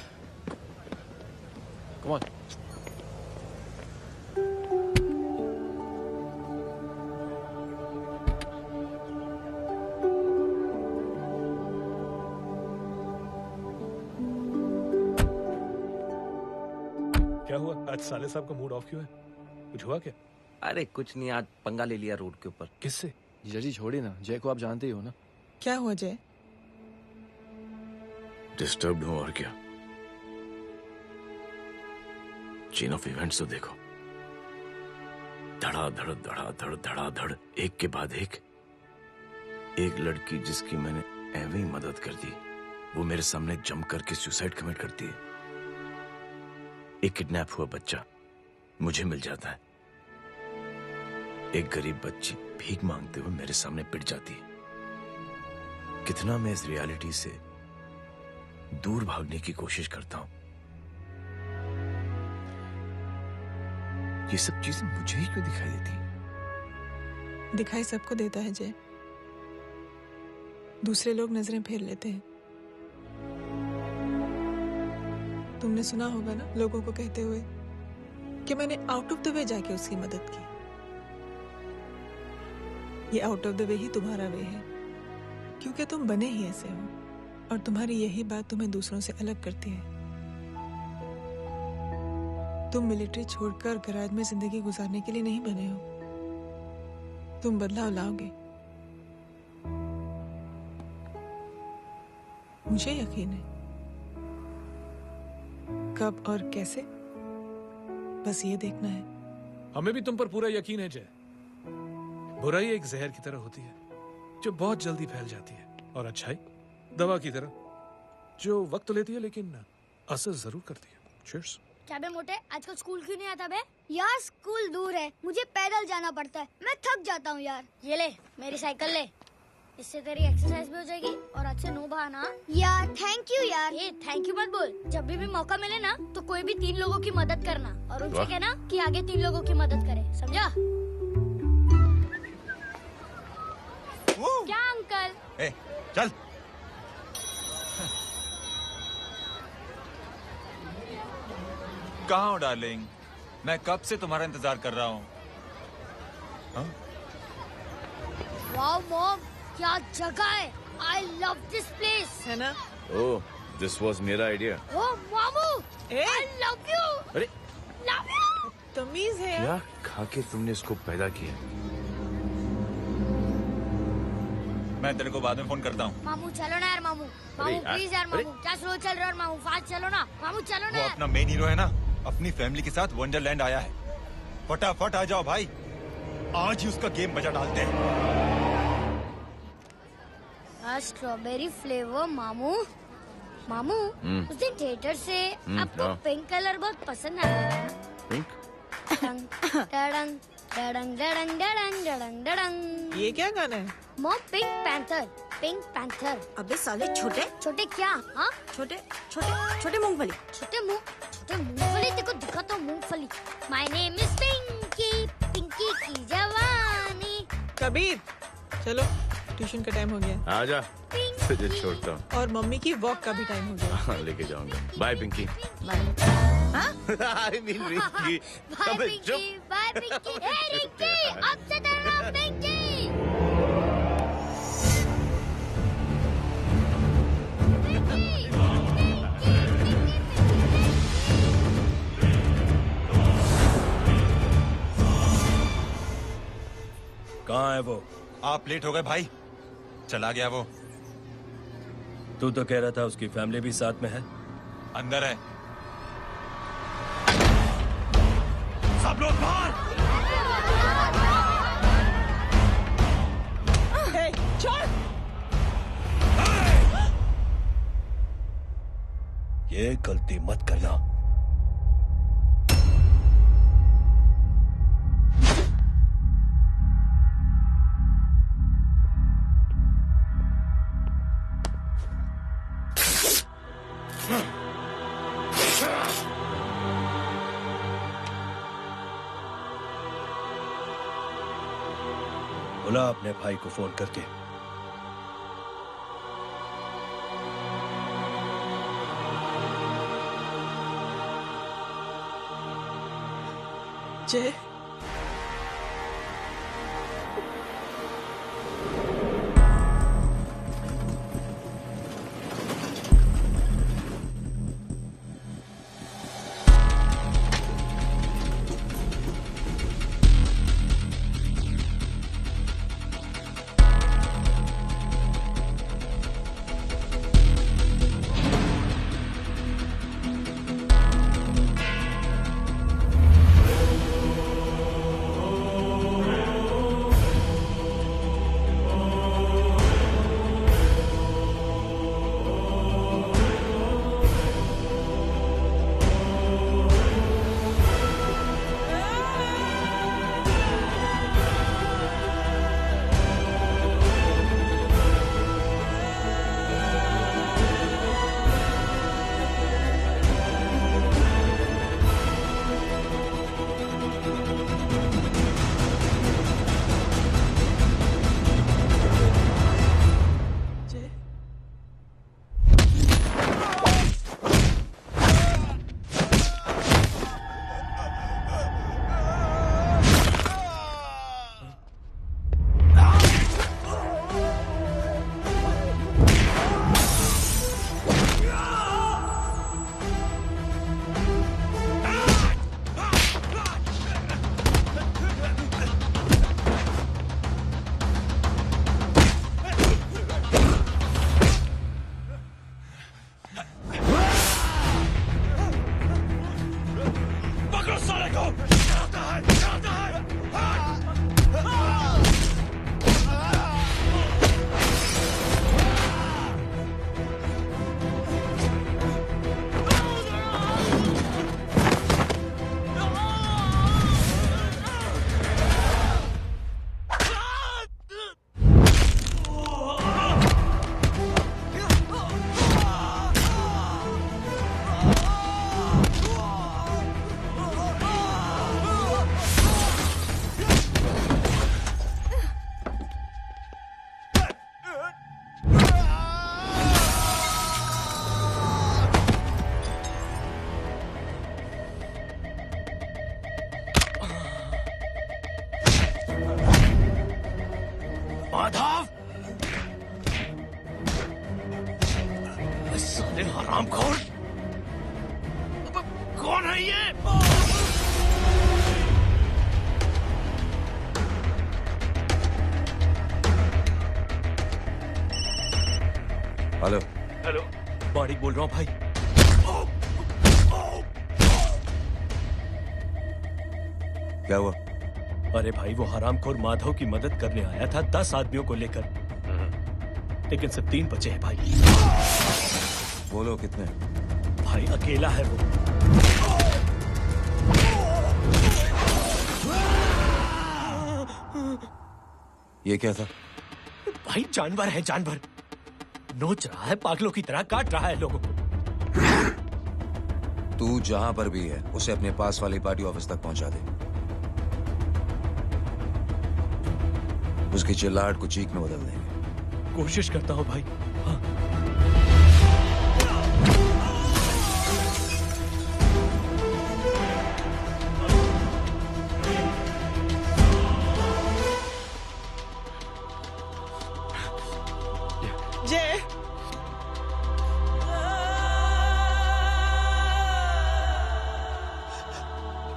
Come on. क्या हुआ आज साले साहब का मूड ऑफ क्यों है? कुछ हुआ क्या? अरे कुछ नहीं, आज पंगा ले लिया रोड के ऊपर। किससे? जीजा जी छोड़िए ना, जय को आप जानते ही हो ना। क्या हुआ जय? डिस्टर्ब्ड हूं और क्या। चेन ऑफ इवेंट्स तो देखो, धड़ाधड़ धड़ाधड़ धड़ाधड़, एक के बाद एक लड़की जिसकी मैंने एवं ही मदद कर दी, वो मेरे सामने जंप करके सुसाइड कमिट करती है। एक किडनैप हुआ बच्चा मुझे मिल जाता है। एक गरीब बच्ची भीख मांगते हुए मेरे सामने पिट जाती है। कितना मैं इस रियलिटी से दूर भागने की कोशिश करता हूं। ये सब चीजें मुझे ही क्यों दिखाई देती? दिखाई सबको देता है जय, दूसरे लोग नजरें फेर लेते हैं। तुमने सुना होगा ना लोगों को कहते हुए कि मैंने आउट ऑफ द वे जाके उसकी मदद की। ये आउट ऑफ द वे ही तुम्हारा वे है, क्योंकि तुम बने ही ऐसे हो और तुम्हारी यही बात तुम्हें दूसरों से अलग करती है। तुम मिलिट्री छोड़कर गराज में जिंदगी गुजारने के लिए नहीं बने हो। तुम बदलाव लाओगे, मुझे यकीन है। कब और कैसे, बस ये देखना है। हमें भी तुम पर पूरा यकीन है जय। बुराई एक जहर की तरह होती है जो बहुत जल्दी फैल जाती है, और अच्छाई दवा की तरह जो वक्त लेती है लेकिन असर जरूर करती है। चीयर्स। क्या बे मोटे, आजकल स्कूल क्यों नहीं आता बे? यार स्कूल दूर है, मुझे पैदल जाना पड़ता है, मैं थक जाता हूँ यार। ये ले मेरी साइकिल ले, इससे तेरी एक्सरसाइज भी हो जाएगी और आज से नो बहाना। यार थैंक यू यार। ये थैंक यू मत बोल, जब भी मौका मिले ना तो कोई भी 3 लोगों की मदद करना और उनसे कहना कि आगे 3 लोगों की मदद करे, समझा? क्या अंकल? ए, चल। कहाँ हो डार्लिंग? मैं कब से तुम्हारा इंतजार कर रहा हूँ। वाओ मॉम, क्या जगह है। I love this place. है ना? ओह, दिस वाज मेरा आइडिया। ओह मामू, आई लव यू। अरे लव यू। तमीज है। क्या खा के तुमने इसको पैदा किया? मैं तेरे को बाद में फोन करता हूँ। मामू चलो ना यार, मामू मामू प्लीज यार, मामू क्या स्लो चल रहे हो मामू, फास्ट चलो ना मामू, चलो ना। वो अपना मेन हीरो है ना, अपनी फैमिली के साथ वंडरलैंड आया है। फटाफट आ जाओ भाई, आज ही उसका गेम बजा डालते हैं। स्ट्रॉबेरी फ्लेवर मामू। मामू उस दिन थिएटर से आपको पिंक कलर बहुत पसंद आया। पिंक? डडंग डडंग डडंग डडंग डडंग डडंग। ये क्या गाना है? Mom pink panther, pink panther. अबे साले छोटे छोटे क्या? हाँ छोटे छोटे छोटे मूंगफली। छोटे मूंगफली देखो, दिखाता हूँ मूंगफली। My name is Pinky, Pinky की जवानी। कबीर चलो, ट्यूशन का टाइम हो गया। आजा, तुझे छोड़ता हूँ। और मम्मी की वॉक का भी टाइम हो गया। हाँ, लेके जाऊंगा। Bye Pinky. Bye. I mean Rinky. Bye Pinky, bye Pinky. Hey Rinky, अब से तेरा नाम पिंकी। कहाँ है वो? आप लेट हो गए भाई, चला गया वो। तू तो कह रहा था उसकी फैमिली भी साथ में है। अंदर है। सब लोग बाहर। छोड़। ये गलती मत करना। बुला अपने भाई को फोन करके। जय माधव, साले हरामखोर, कौन है ये? हेलो हेलो, बाड़ी बोल रहा हूँ भाई। क्या हुआ? अरे भाई, वो हरामखोर माधव की मदद करने आया था 10 आदमियों को लेकर, लेकिन सिर्फ 3 बचे हैं भाई। बोलो कितने? भाई अकेला है वो। ये क्या था? भाई जानवर है, जानवर। नोच रहा है, पागलों की तरह काट रहा है लोगों को। तू जहां पर भी है उसे अपने पास वाली पार्टी ऑफिस तक पहुंचा दे। उसकी चिल्लाहट को चीख में बदल देंगे। कोशिश करता हूँ भाई। हाँ। जय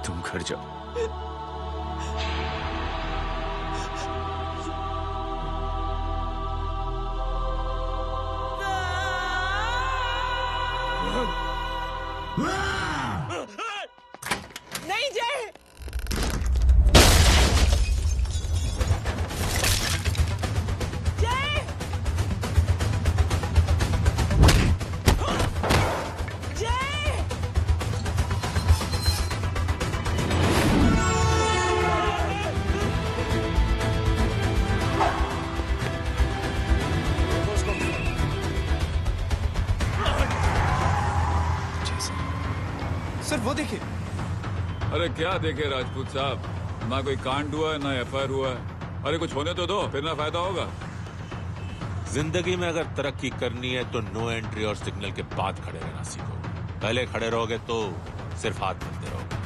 तुम घर जाओ। नहीं जय, जय, जय, सर वो देखिए। अरे क्या देखे राजपूत साहब, ना कोई कांड हुआ है ना एफआईआर हुआ है। अरे कुछ होने तो दो, फिर ना फायदा होगा। जिंदगी में अगर तरक्की करनी है तो नो एंट्री और सिग्नल के बाद खड़े रहना सीखो। पहले खड़े रहोगे तो सिर्फ हाथ मिलते रहोगे।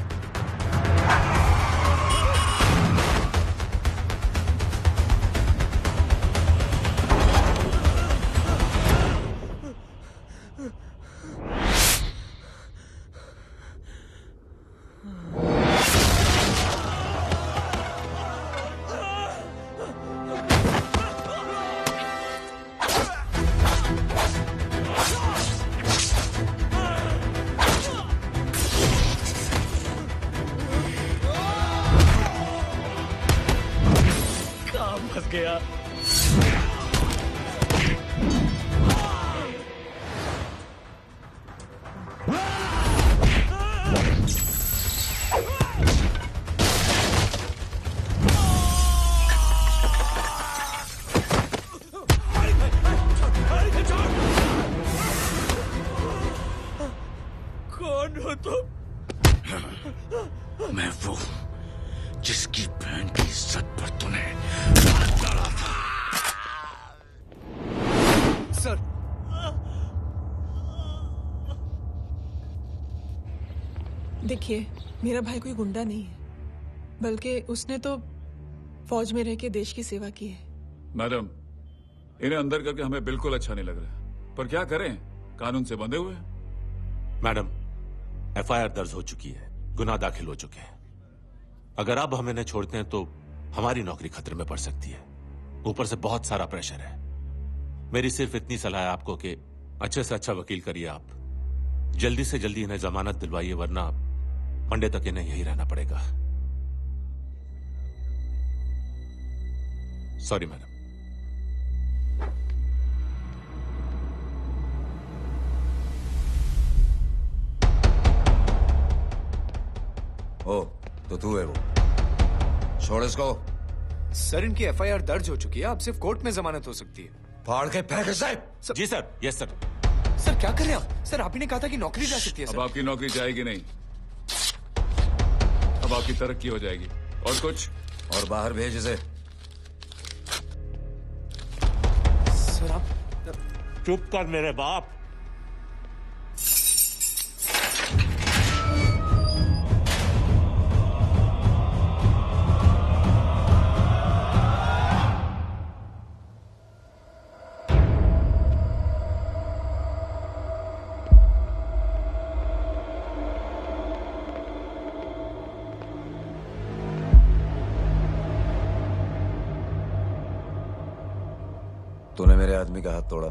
देखिए, मेरा भाई कोई गुंडा नहीं है, बल्कि उसने तो फौज में रह के देश की सेवा की है। मैडम, इन्हें अंदर करके हमें बिल्कुल अच्छा नहीं लग रहा, पर क्या करें, कानून से बंधे हुए हैं। मैडम, एफआईआर दर्ज हो चुकी है, गुनाह दाखिल हो चुके हैं। अगर अब हम इन्हें छोड़ते हैं तो हमारी नौकरी खतरे में पड़ सकती है। ऊपर से बहुत सारा प्रेशर है। मेरी सिर्फ इतनी सलाह है आपको कि अच्छे से अच्छा वकील करिए आप। जल्दी से जल्दी इन्हें जमानत दिलवाइए, वरना मंडे तक इन्हें यही रहना पड़ेगा। Sorry madam. ओ, तो तू है वो। छोड़ इसको। सर, इनकी एफआईआर दर्ज हो चुकी है, अब सिर्फ कोर्ट में जमानत हो सकती है। फाड़ के फेंक साहब। जी सर। Yes sir. सर क्या कर रहे हैं आप? सर, आप ही ने कहा था कि नौकरी जा सकती है। अब आपकी नौकरी जाएगी नहीं, अब आपकी तरक्की हो जाएगी। और कुछ? और बाहर भेज इसे। सर आप चुप कर मेरे बाप। तूने मेरे आदमी का हाथ तोड़ा,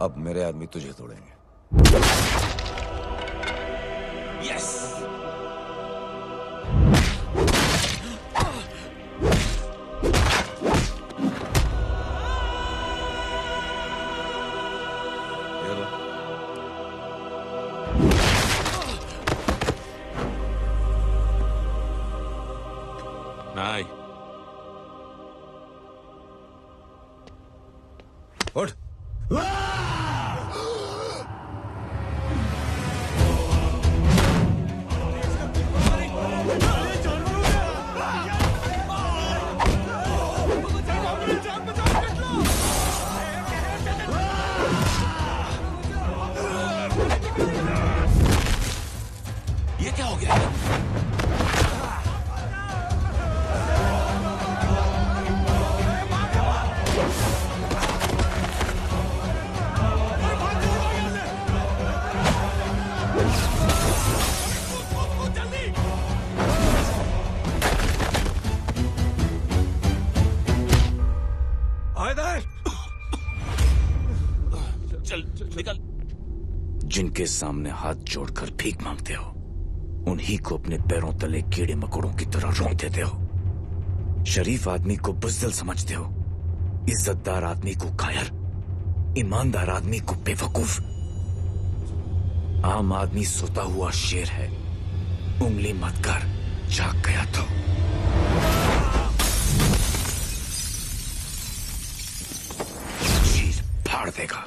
अब मेरे आदमी तुझे तोड़ेंगे। यस। नहीं। उठ। ये क्या हो गया? निकल। जिनके सामने हाथ जोड़कर भीख मांगते हो, उन्हीं को अपने पैरों तले कीड़े मकोड़ों की तरह रौंद देते हो। शरीफ आदमी को बुज़दिल समझते हो, इज्जतदार आदमी को कायर, ईमानदार आदमी को बेवकूफ। आम आदमी सोता हुआ शेर है, उंगली मत कर, जाग गया तो। चीज फाड़ देगा।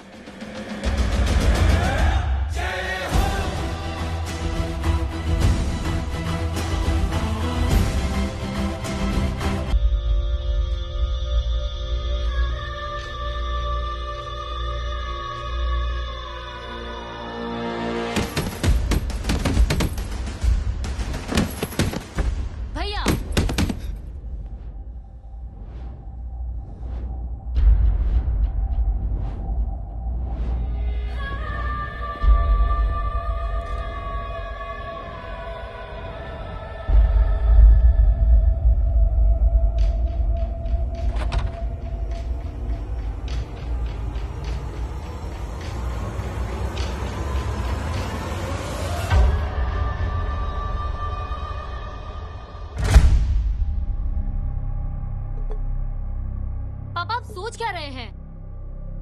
सोच क्या रहे हैं?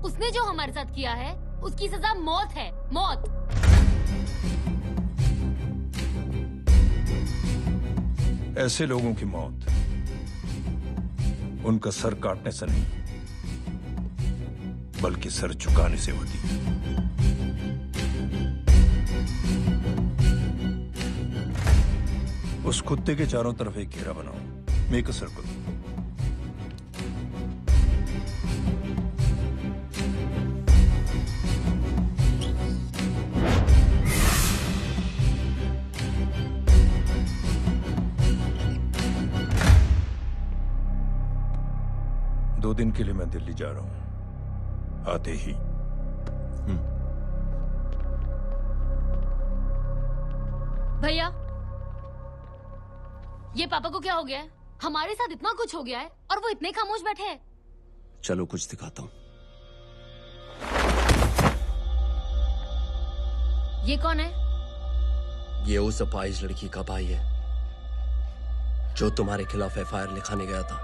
उसने जो हमारे साथ किया है, उसकी सजा मौत है, मौत। ऐसे लोगों की मौत उनका सर काटने से नहीं, बल्कि सर झुकाने से होती है। उस कुत्ते के चारों तरफ एक घेरा बनाओ, मेक अ सर्कल। 2 दिन के लिए मैं दिल्ली जा रहा हूं, आते ही। भैया, ये पापा को क्या हो गया है? हमारे साथ इतना कुछ हो गया है और वो इतने खामोश बैठे हैं। चलो कुछ दिखाता हूँ। ये कौन है? ये उस अपाहिज लड़की का भाई है जो तुम्हारे खिलाफ एफआईआर लिखाने गया था।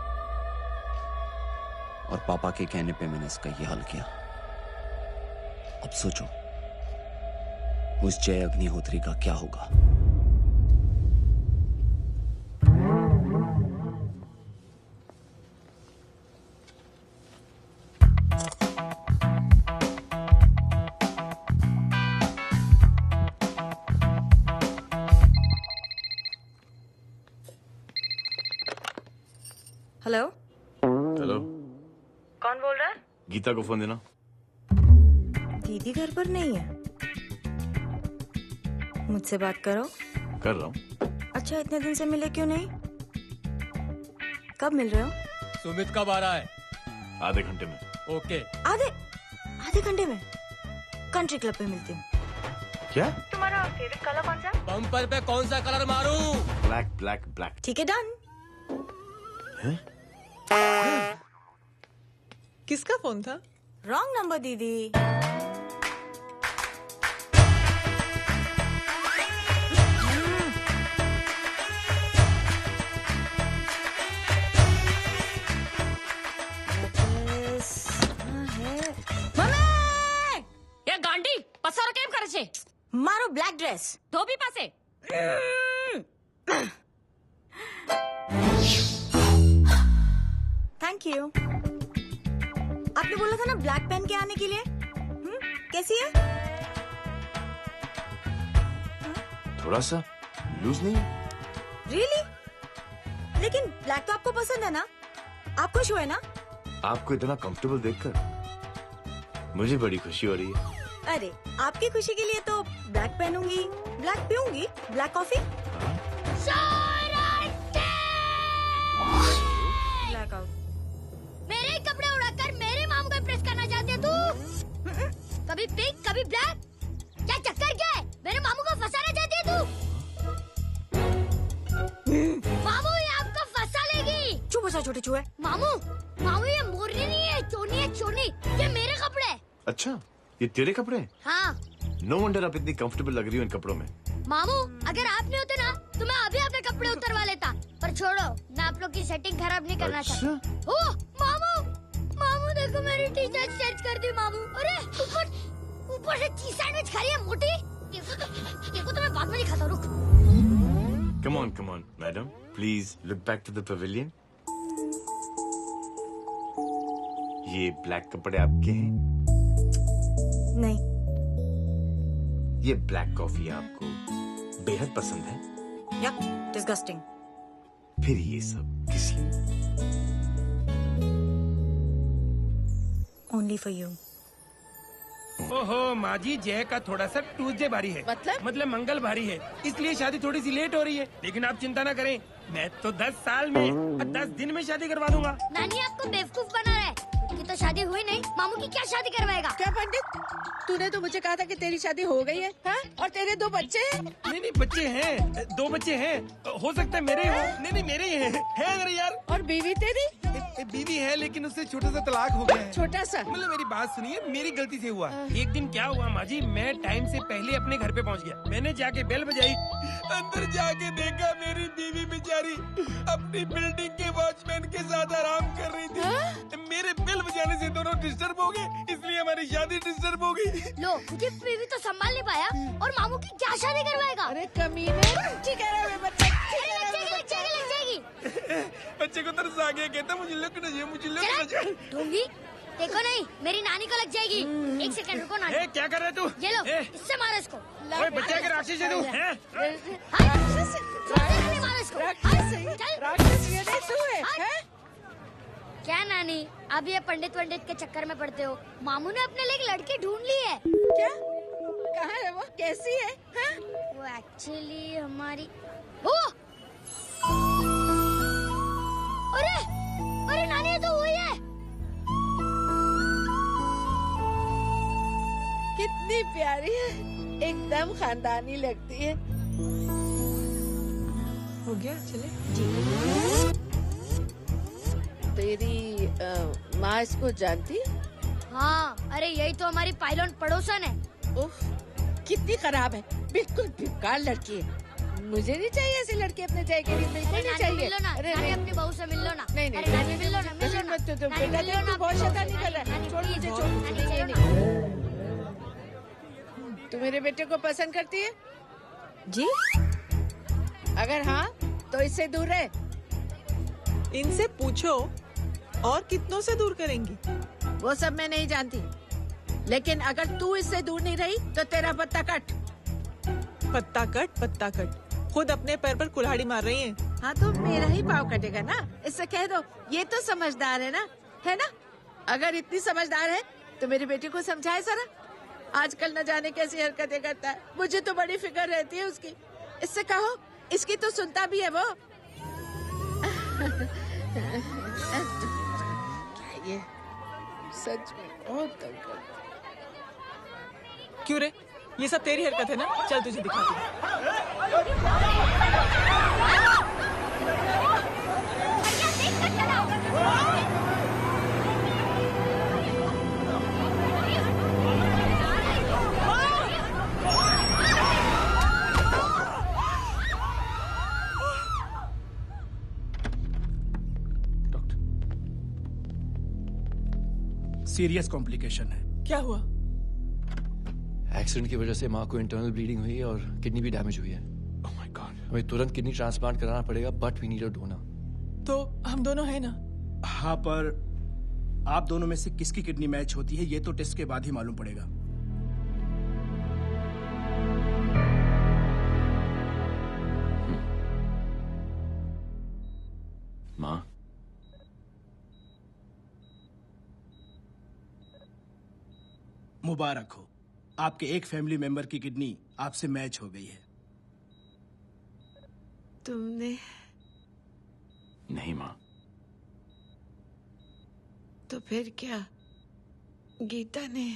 और पापा के कहने पे मैंने इसका ये हाल किया। अब सोचो उस जय अग्निहोत्री का क्या होगा। हेलो। हेलो, कौन बोल रहा है? गीता को फोन देना। दीदी घर पर नहीं है। मुझसे बात करो। कर रहा हूँ। अच्छा, इतने दिन से मिले क्यों नहीं? कब मिल रहे हो? सुमित कब आ रहा है? आधे घंटे में। ओके। आधे घंटे में कंट्री क्लब पे मिलती हूँ। क्या? तुम्हारा फेवरेट कलर कौन सा? बम्पर पे कौन सा कलर मारूं? Black black black. ठीक है, डन। किसका फोन था? रॉन्ग नंबर दीदी। ये गांडी पसारो केम करे छे? मारो ब्लैक ड्रेस। धोबी पासे। Thank you. आपने बोला था ना ब्लैक पेन के आने के लिए। कैसी है? थोड़ा सा लूज नहीं? रियली? लेकिन ब्लैक तो आपको पसंद है ना? आप खुश हुए ना? आपको इतना कंफर्टेबल देखकर मुझे बड़ी खुशी हो रही है। अरे, आपकी खुशी के लिए तो ब्लैक पहनूंगी, ब्लैक पीऊंगी, ब्लैक कॉफी। Black out. मेरे कपड़े उड़ाकर मेरे मामू को प्रेस करना चाहती है तू? कभी पिंक, कभी ब्लैक। क्या चक्कर क्या है? मेरे मामू को फंसाना चाहती है तू? मामू, ये आपको फंसा लेगी। चुप हो जा छोटे चूहे। मामू, मामू ये मोरनी नहीं है, चोनी है चोनी। ये मेरे कपड़े हैं। अच्छा, ये तेरे कपड़े हैं? हाँ। नो वंडर आप इतनी कंफर्टेबल लग रही हो इन कपड़ों में। मामू, अगर आप नहीं होते ना तो मैं अभी अपने कपड़े उतरवा लेता। पर छोड़ो, मैं आप लोग की सेटिंग खराब नहीं करना चाहता। ओह मामू, मामू देखो मेरी टी शर्ट चेंज कर दी मामू। अरे ऊपर से चीज सैंडविच खा रही है मोटी। देखो तो मैं बाद में दिखाता हूँ, रुक। Come on, madam. Please look back to the pavilion. ये ब्लैक कपड़े आपके हैं? नहीं। ये ब्लैक कॉफी आपको बेहद पसंद है? Yuck, disgusting. फिर ये सब किस लिए? Only for you. ओहो माजी, जय का थोड़ा सा ट्यूसडे भारी है। मतलब मंगल भारी है, इसलिए शादी थोड़ी सी लेट हो रही है। लेकिन आप चिंता ना करें, मैं तो 10 साल में 10 दिन में शादी करवा दूंगा। नानी आपको बेवकूफ बना रहा है। उसकी तो शादी हुई नहीं, मामू की क्या शादी करवाएगा? क्या पंडित, तूने तो मुझे कहा था कि तेरी शादी हो गई है, हाँ? और तेरे 2 बच्चे हैं? नहीं बच्चे हैं, 2 बच्चे हैं। हो सकता है मेरे हो। नहीं मेरे ही हैं। है अगर यार। और बीवी तेरी? बीवी है, लेकिन उससे छोटा सा तलाक हो गया है। छोटा सा? मतलब मेरी बात सुनिए, मेरी गलती से हुआ। एक दिन क्या हुआ माजी, मैं टाइम से पहले अपने घर पे पहुंच गया। मैंने जाके बेल बजाई, अंदर जाके देखा मेरी बीवी बेचारी अपनी बिल्डिंग के वॉचमैन के साथ आराम कर रही थी। मेरे बेल बजाने से दोनों डिस्टर्ब हो गए, इसलिए हमारी शादी डिस्टर्ब हो गई। लो, मुझे बीवी तो संभाल नहीं पाया और मामू की क्या शादी करवाएगा? अरे कमीने, ठीक है बच्चे। बच्चे को तरस आ गया, कहता मुझे लगना चाहिए, मुझे लगना चाहिए। दूंगी? देखो नहीं, मेरी नानी को लग जाएगी। 1 सेकंड रुको नानी। क्या कर रहे तू? ये लो, इससे मारो इसको। ओए बच्चे के राक्षस है तू, हैं? मारो इसको। क्या नानी, अब ये पंडित के चक्कर में पड़ते हो? मामू ने अपने लिए एक लड़की ढूंढ ली है। क्या? कहाँ है वो? कैसी है? हाँ? वो एक्चुअली हमारी अरे नानी, ये तो वही है। कितनी प्यारी है, एकदम खानदानी लगती है। हो गया, चले। तेरी माँ इसको जानती? हाँ, अरे यही तो हमारी पायलट पड़ोसन है। उफ, कितनी खराब है, बिल्कुल बेकार लड़की है। मुझे नहीं चाहिए ऐसी लड़की अपने जय के लिए, बिल्कुल नहीं चाहिए। मिल लो ना, अरे नानी अपनी बहू से मिल लो ना। नहीं नहीं, अरे नानी मिल लो ना, मिल लो ना। मत तो नानी बेटा, मिल लो ना, तू बहुत शैतानी कर रहा है। छोड़ मुझे, छोड़ मुझे। तू मेरे बेटे को पसंद करती है? जी। अगर हाँ तो इससे दूर रहे। इनसे पूछो और कितनों से दूर करेंगी? वो सब मैं नहीं जानती, लेकिन अगर तू इससे दूर नहीं रही तो तेरा पत्ता कट। पत्ता कट, पत्ता कट। खुद अपने पैर पर कुल्हाड़ी मार रही हैं। हाँ तो मेरा ही पाँव कटेगा ना, इससे कह दो। ये तो समझदार है ना? अगर इतनी समझदार है तो मेरी बेटी को समझाए जरा। आजकल न जाने कैसी हरकतें करता है, मुझे तो बड़ी फिक्र रहती है उसकी। इससे कहो, इसकी तो सुनता भी है वो। क्या ये सच में बहुत तंग करता है। क्यों रे, ये सब तेरी हरकत है ना? चल तुझे दिखाती हूँ। सीरियस कॉम्प्लिकेशन है। क्या हुआ? एक्सीडेंट की वजह से माँ को इंटरनल ब्लीडिंग हुई है और किडनी भी डैमेज हुई है। Oh my god. हमें तुरंत किडनी ट्रांसप्लांट कराना पड़ेगा, but we need a donor. तो हम दोनों हैं ना? हाँ, पर आप दोनों में से किसकी किडनी मैच होती है ये तो टेस्ट के बाद ही मालूम पड़ेगा। माँ, मुबारक हो, आपके एक फैमिली मेंबर की किडनी आपसे मैच हो गई है। तुमने? नहीं माँ। तो फिर क्या? गीता ने?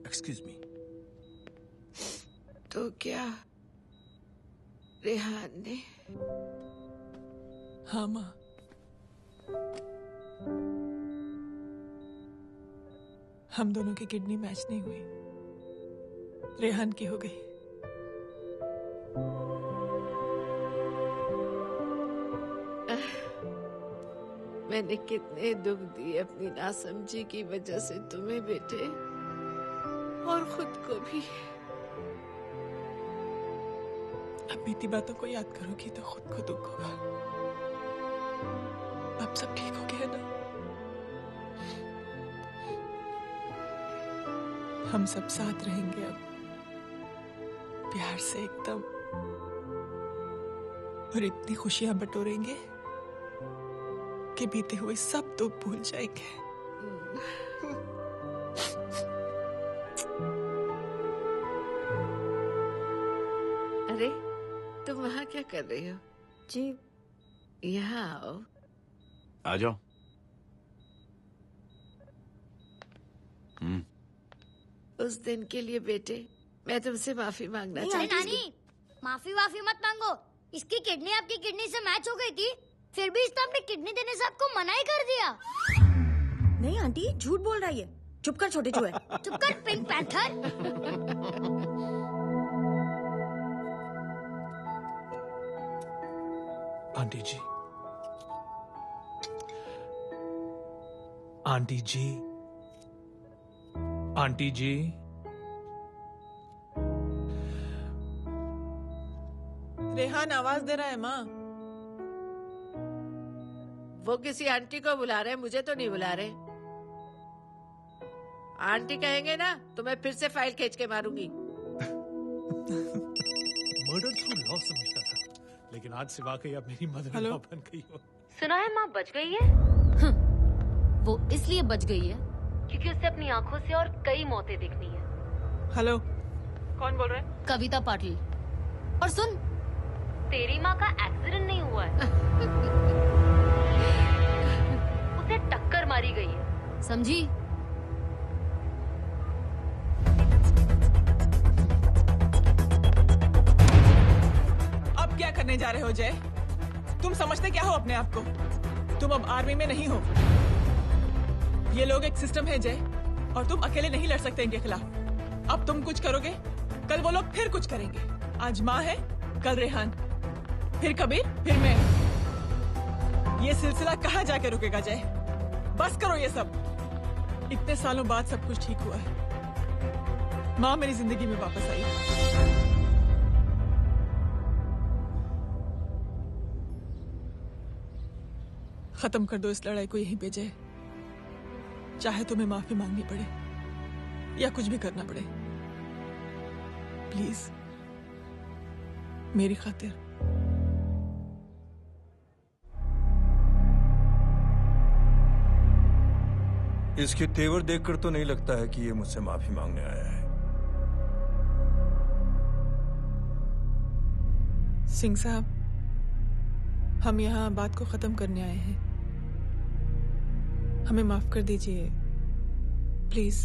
Excuse me. तो क्या रेहान ने? हाँ माँ। हम दोनों की किडनी मैच नहीं हुई, रेहान की हो गई। मैंने कितने दुख दिए अपनी नासमझी की वजह से तुम्हें बेटे, और खुद को भी। अब बीती बातों को याद करोगी तो खुद को दुख होगा। अब सब ठीक हो गया ना? हम सब साथ रहेंगे अब, प्यार से एकदम, और इतनी खुशियां बटोरेंगे कि बीते हुए सब दुख भूल जाएंगे। अरे तुम वहाँ क्या कर रही हो? जी। यहाँ आओ। आ जाओ। उस दिन के लिए बेटे मैं तुमसे माफी मांगना अरे चाहती हूँ। नानी, माफी वाफी मत मांगो। इसकी किडनी आपकी किडनी से मैच हो गई थी, फिर भी इसने अपनी किडनी देने से आपको मना ही कर दिया। नहीं आंटी, झूठ बोल रही है। चुप कर छोटे चूहे। चुप कर पिंक पैंथर। आंटी जी, आंटी जी, आंटी जी, रेहान आवाज दे रहा है माँ। वो किसी आंटी को बुला रहे हैं, मुझे तो नहीं बुला रहे। आंटी कहेंगे ना तो मैं फिर से फाइल खींच के मारूंगी। मर्डर थ्रू लॉ समझता था, लेकिन आज से वाकई अब मेरी मदर इन लॉ बन गई हो। सुना है माँ बच गई है। वो इसलिए बच गई है क्योंकि उसे अपनी आंखों से और कई मौतें देखनी है। हेलो, कौन बोल रहा है? कविता पाटिल। और सुन, तेरी माँ का एक्सीडेंट नहीं हुआ है, उसे टक्कर मारी गई है, समझी? अब क्या करने जा रहे हो जय? तुम समझते क्या हो अपने आप को? तुम अब आर्मी में नहीं हो। ये लोग एक सिस्टम है जय, और तुम अकेले नहीं लड़ सकते इनके खिलाफ। अब तुम कुछ करोगे, कल वो लोग फिर कुछ करेंगे। आज माँ है, कल रेहान, फिर कबीर, फिर मैं। ये सिलसिला कहाँ जाके रुकेगा जय? बस करो ये सब। इतने सालों बाद सब कुछ ठीक हुआ है। माँ मेरी जिंदगी में वापस आई। खत्म कर दो इस लड़ाई को यहीं पे जय। चाहे तुम्हें माफी मांगनी पड़े या कुछ भी करना पड़े, प्लीज मेरी खातिर। इसके तेवर देखकर तो नहीं लगता है कि ये मुझसे माफी मांगने आया है। सिंह साहब, हम यहाँ बात को खत्म करने आए हैं। हमें माफ कर दीजिए प्लीज।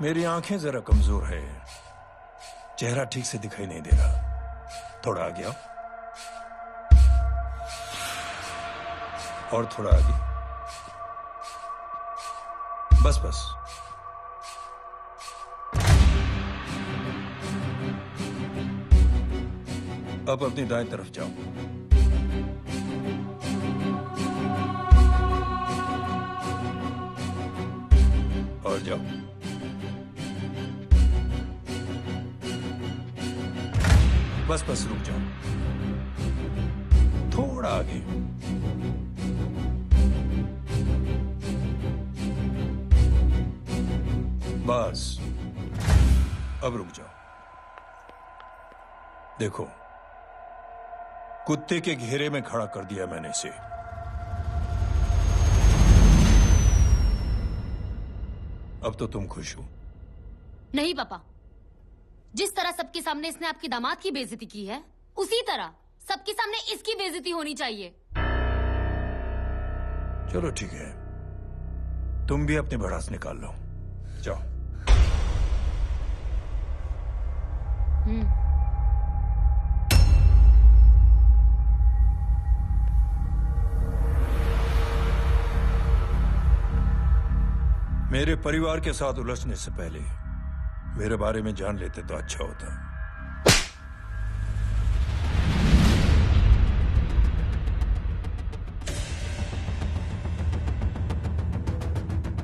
मेरी आंखें जरा कमजोर है, चेहरा ठीक से दिखाई नहीं दे रहा। थोड़ा आगे आओ, और थोड़ा आगे। बस बस। अब अपनी दाएं तरफ जाओ। और जाओ। बस बस रुक जाओ, थोड़ा आगे। बस अब रुक जाओ। देखो, कुत्ते के घेरे में खड़ा कर दिया मैंने इसे। अब तो तुम खुश हो? नहीं पापा, जिस तरह सबके सामने इसने आपकी दामाद की बेइज्जती की है, उसी तरह सबके सामने इसकी बेइज्जती होनी चाहिए। चलो ठीक है, तुम भी अपनी भड़ास निकाल लो। जाओ। मेरे परिवार के साथ उलझने से पहले मेरे बारे में जान लेते तो अच्छा होता।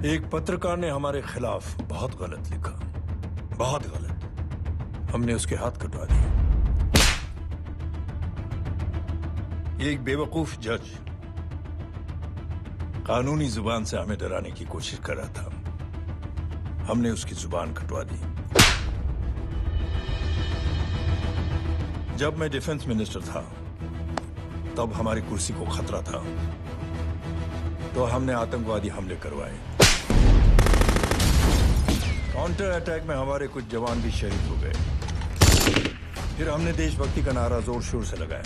एक पत्रकार ने हमारे खिलाफ बहुत गलत लिखा, बहुत गलत। हमने उसके हाथ कटवा दिए। एक बेवकूफ जज कानूनी जुबान से हमें डराने की कोशिश कर रहा था। हमने उसकी जुबान कटवा दी। जब मैं डिफेंस मिनिस्टर था, तब हमारी कुर्सी को खतरा था, तो हमने आतंकवादी हमले करवाए। काउंटर अटैक में हमारे कुछ जवान भी शहीद हो गए। फिर हमने देशभक्ति का नारा जोर शोर से लगाया।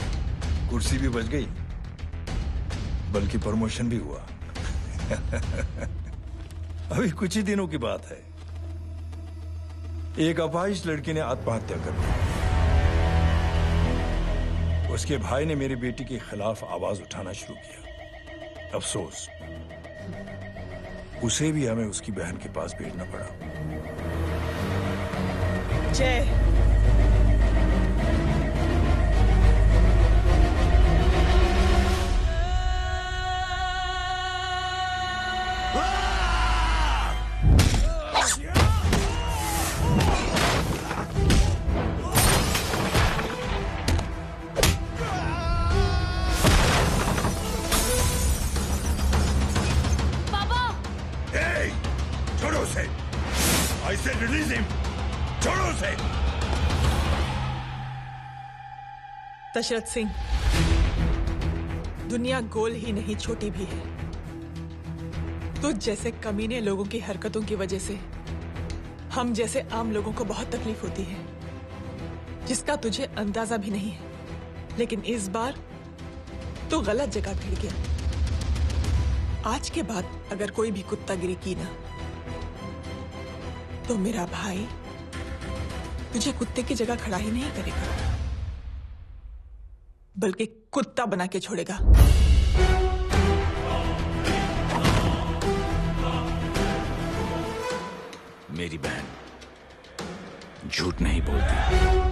कुर्सी भी बच गई, बल्कि प्रमोशन भी हुआ। अभी कुछ ही दिनों की बात है, एक अपाहिज लड़की ने आत्महत्या कर ली। उसके भाई ने मेरी बेटी के खिलाफ आवाज उठाना शुरू किया। अफसोस, उसे भी हमें उसकी बहन के पास भेजना पड़ा। जय, छोड़ो उसे। I said release him. छोड़ो उसे। दशरथ सिंह, दुनिया गोल ही नहीं छोटी भी है। तुझ जैसे कमीने लोगों की हरकतों की वजह से हम जैसे आम लोगों को बहुत तकलीफ होती है, जिसका तुझे अंदाजा भी नहीं है। लेकिन इस बार तो गलत जगह भिड़ गया। आज के बाद अगर कोई भी कुत्तागिरी की ना, तो मेरा भाई तुझे कुत्ते की जगह खड़ा ही नहीं करेगा, बल्कि कुत्ता बना के छोड़ेगा। मेरी बहन झूठ नहीं बोलती।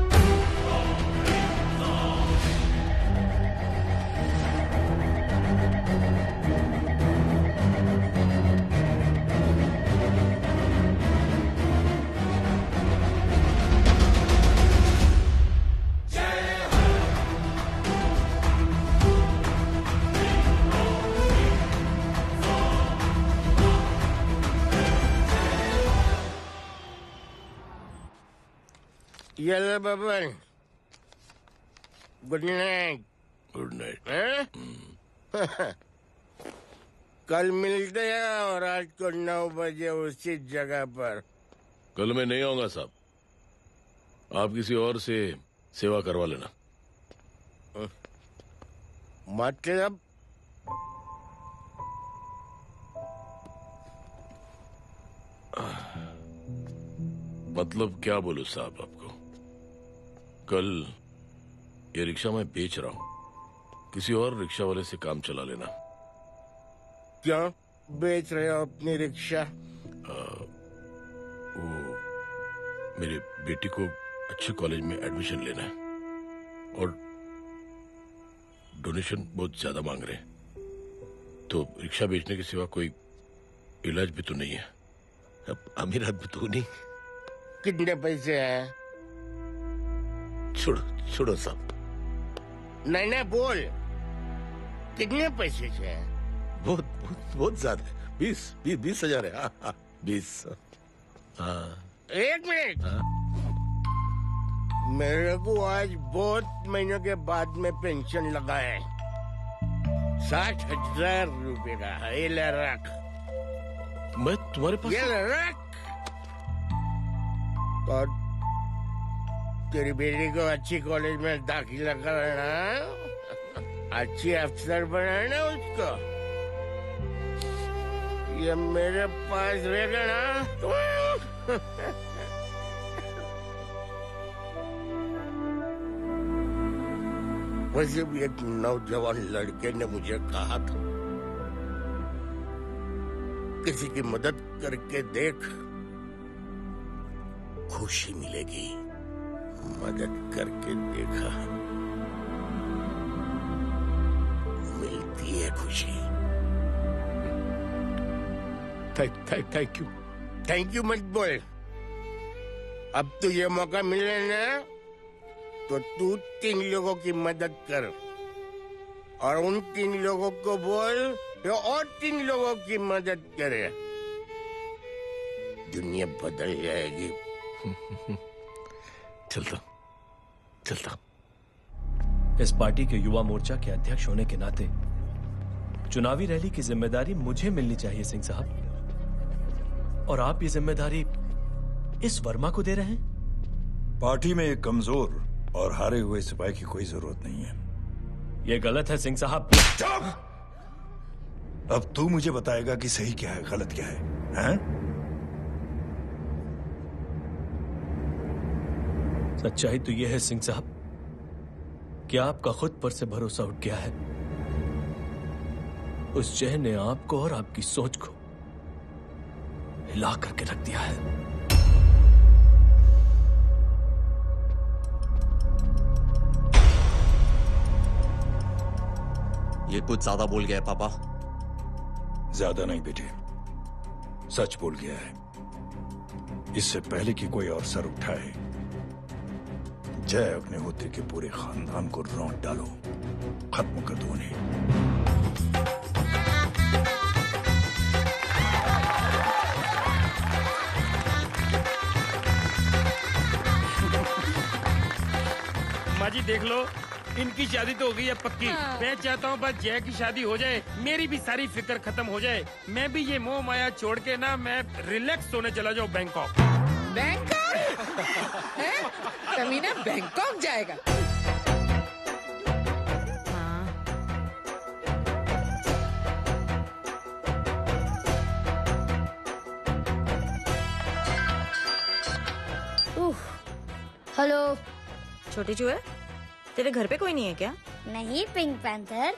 Yellow Baban, good night. Good night. कल मिलते हैं और रात को 9 बजे उसी जगह पर। कल मैं नहीं आऊंगा साहब, आप किसी और से सेवा करवा लेना। मतलब? मतलब क्या बोलूं साहब आपको। कल ये रिक्शा मैं बेच रहा हूं, किसी और रिक्शा वाले से काम चला लेना। क्या बेच रहे हो अपनी रिक्शा? वो मेरी बेटी को अच्छे कॉलेज में एडमिशन लेना है और डोनेशन बहुत ज्यादा मांग रहे हैं, तो रिक्शा बेचने के सिवा कोई इलाज भी तो नहीं है। अब अमीर आदमी तो नहीं। कितने पैसे हैं? छोड़ो छोड़ो साहब। नहीं बोल, कितने पैसे से हैं? बहुत बहुत बहुत ज्यादा है। 20,000 है। हाँ 20। हाँ 1 मिनट। मेरे को आज बहुत महीनों के बाद में पेंशन लगा है। 60,000 रुपए का है। ये ले रख। मैं तुम्हारे पास? ये ले रख। और तेरी बेटी को अच्छी कॉलेज में दाखिला कराना, अच्छी अफसर बनाना उसको। ये मेरे पास रहेगा ना। वैसे भी एक नौजवान लड़के ने मुझे कहा था, किसी की मदद करके देख, खुशी मिलेगी। मदद करके देखा, मिलती है खुशी। Thank you. थैंक यू मत बोल। अब तुझे मौका मिले ना, तो तू 3 लोगों की मदद कर और उन 3 लोगों को बोल जो और 3 लोगों की मदद करे। दुनिया बदल जाएगी। चलता। इस पार्टी के युवा मोर्चा के अध्यक्ष होने के नाते चुनावी रैली की जिम्मेदारी मुझे मिलनी चाहिए सिंह साहब, और आप ये जिम्मेदारी इस वर्मा को दे रहे हैं। पार्टी में एक कमजोर और हारे हुए सिपाही की कोई जरूरत नहीं है। ये गलत है सिंह साहब। अब तू मुझे बताएगा कि सही क्या है, गलत क्या है? सच्चाई तो यह है सिंह साहब कि आपका खुद पर से भरोसा उठ गया है। उस जय ने आपको और आपकी सोच को हिला करके रख दिया है। ये कुछ ज्यादा बोल गया है पापा। ज्यादा नहीं बेटे, सच बोल गया है। इससे पहले कि कोई और सर उठाए, जय अग्निहोत्री के पूरे खानदान को रौंद डालो, खत्म कर दो उन्हें। माँ जी देख लो, इनकी शादी तो हो गई है पक्की। हाँ। मैं चाहता हूँ बस जय की शादी हो जाए, मेरी भी सारी फिक्र खत्म हो जाए, मैं भी ये मोह माया छोड़ के ना मैं रिलैक्स होने चला जाऊँ बैंकॉक। बैंकॉक? कमीना बैंकॉक जाएगा? हेलो। छोटे चूहे, तेरे घर पे कोई नहीं है क्या? नहीं, पिंक पैंथर।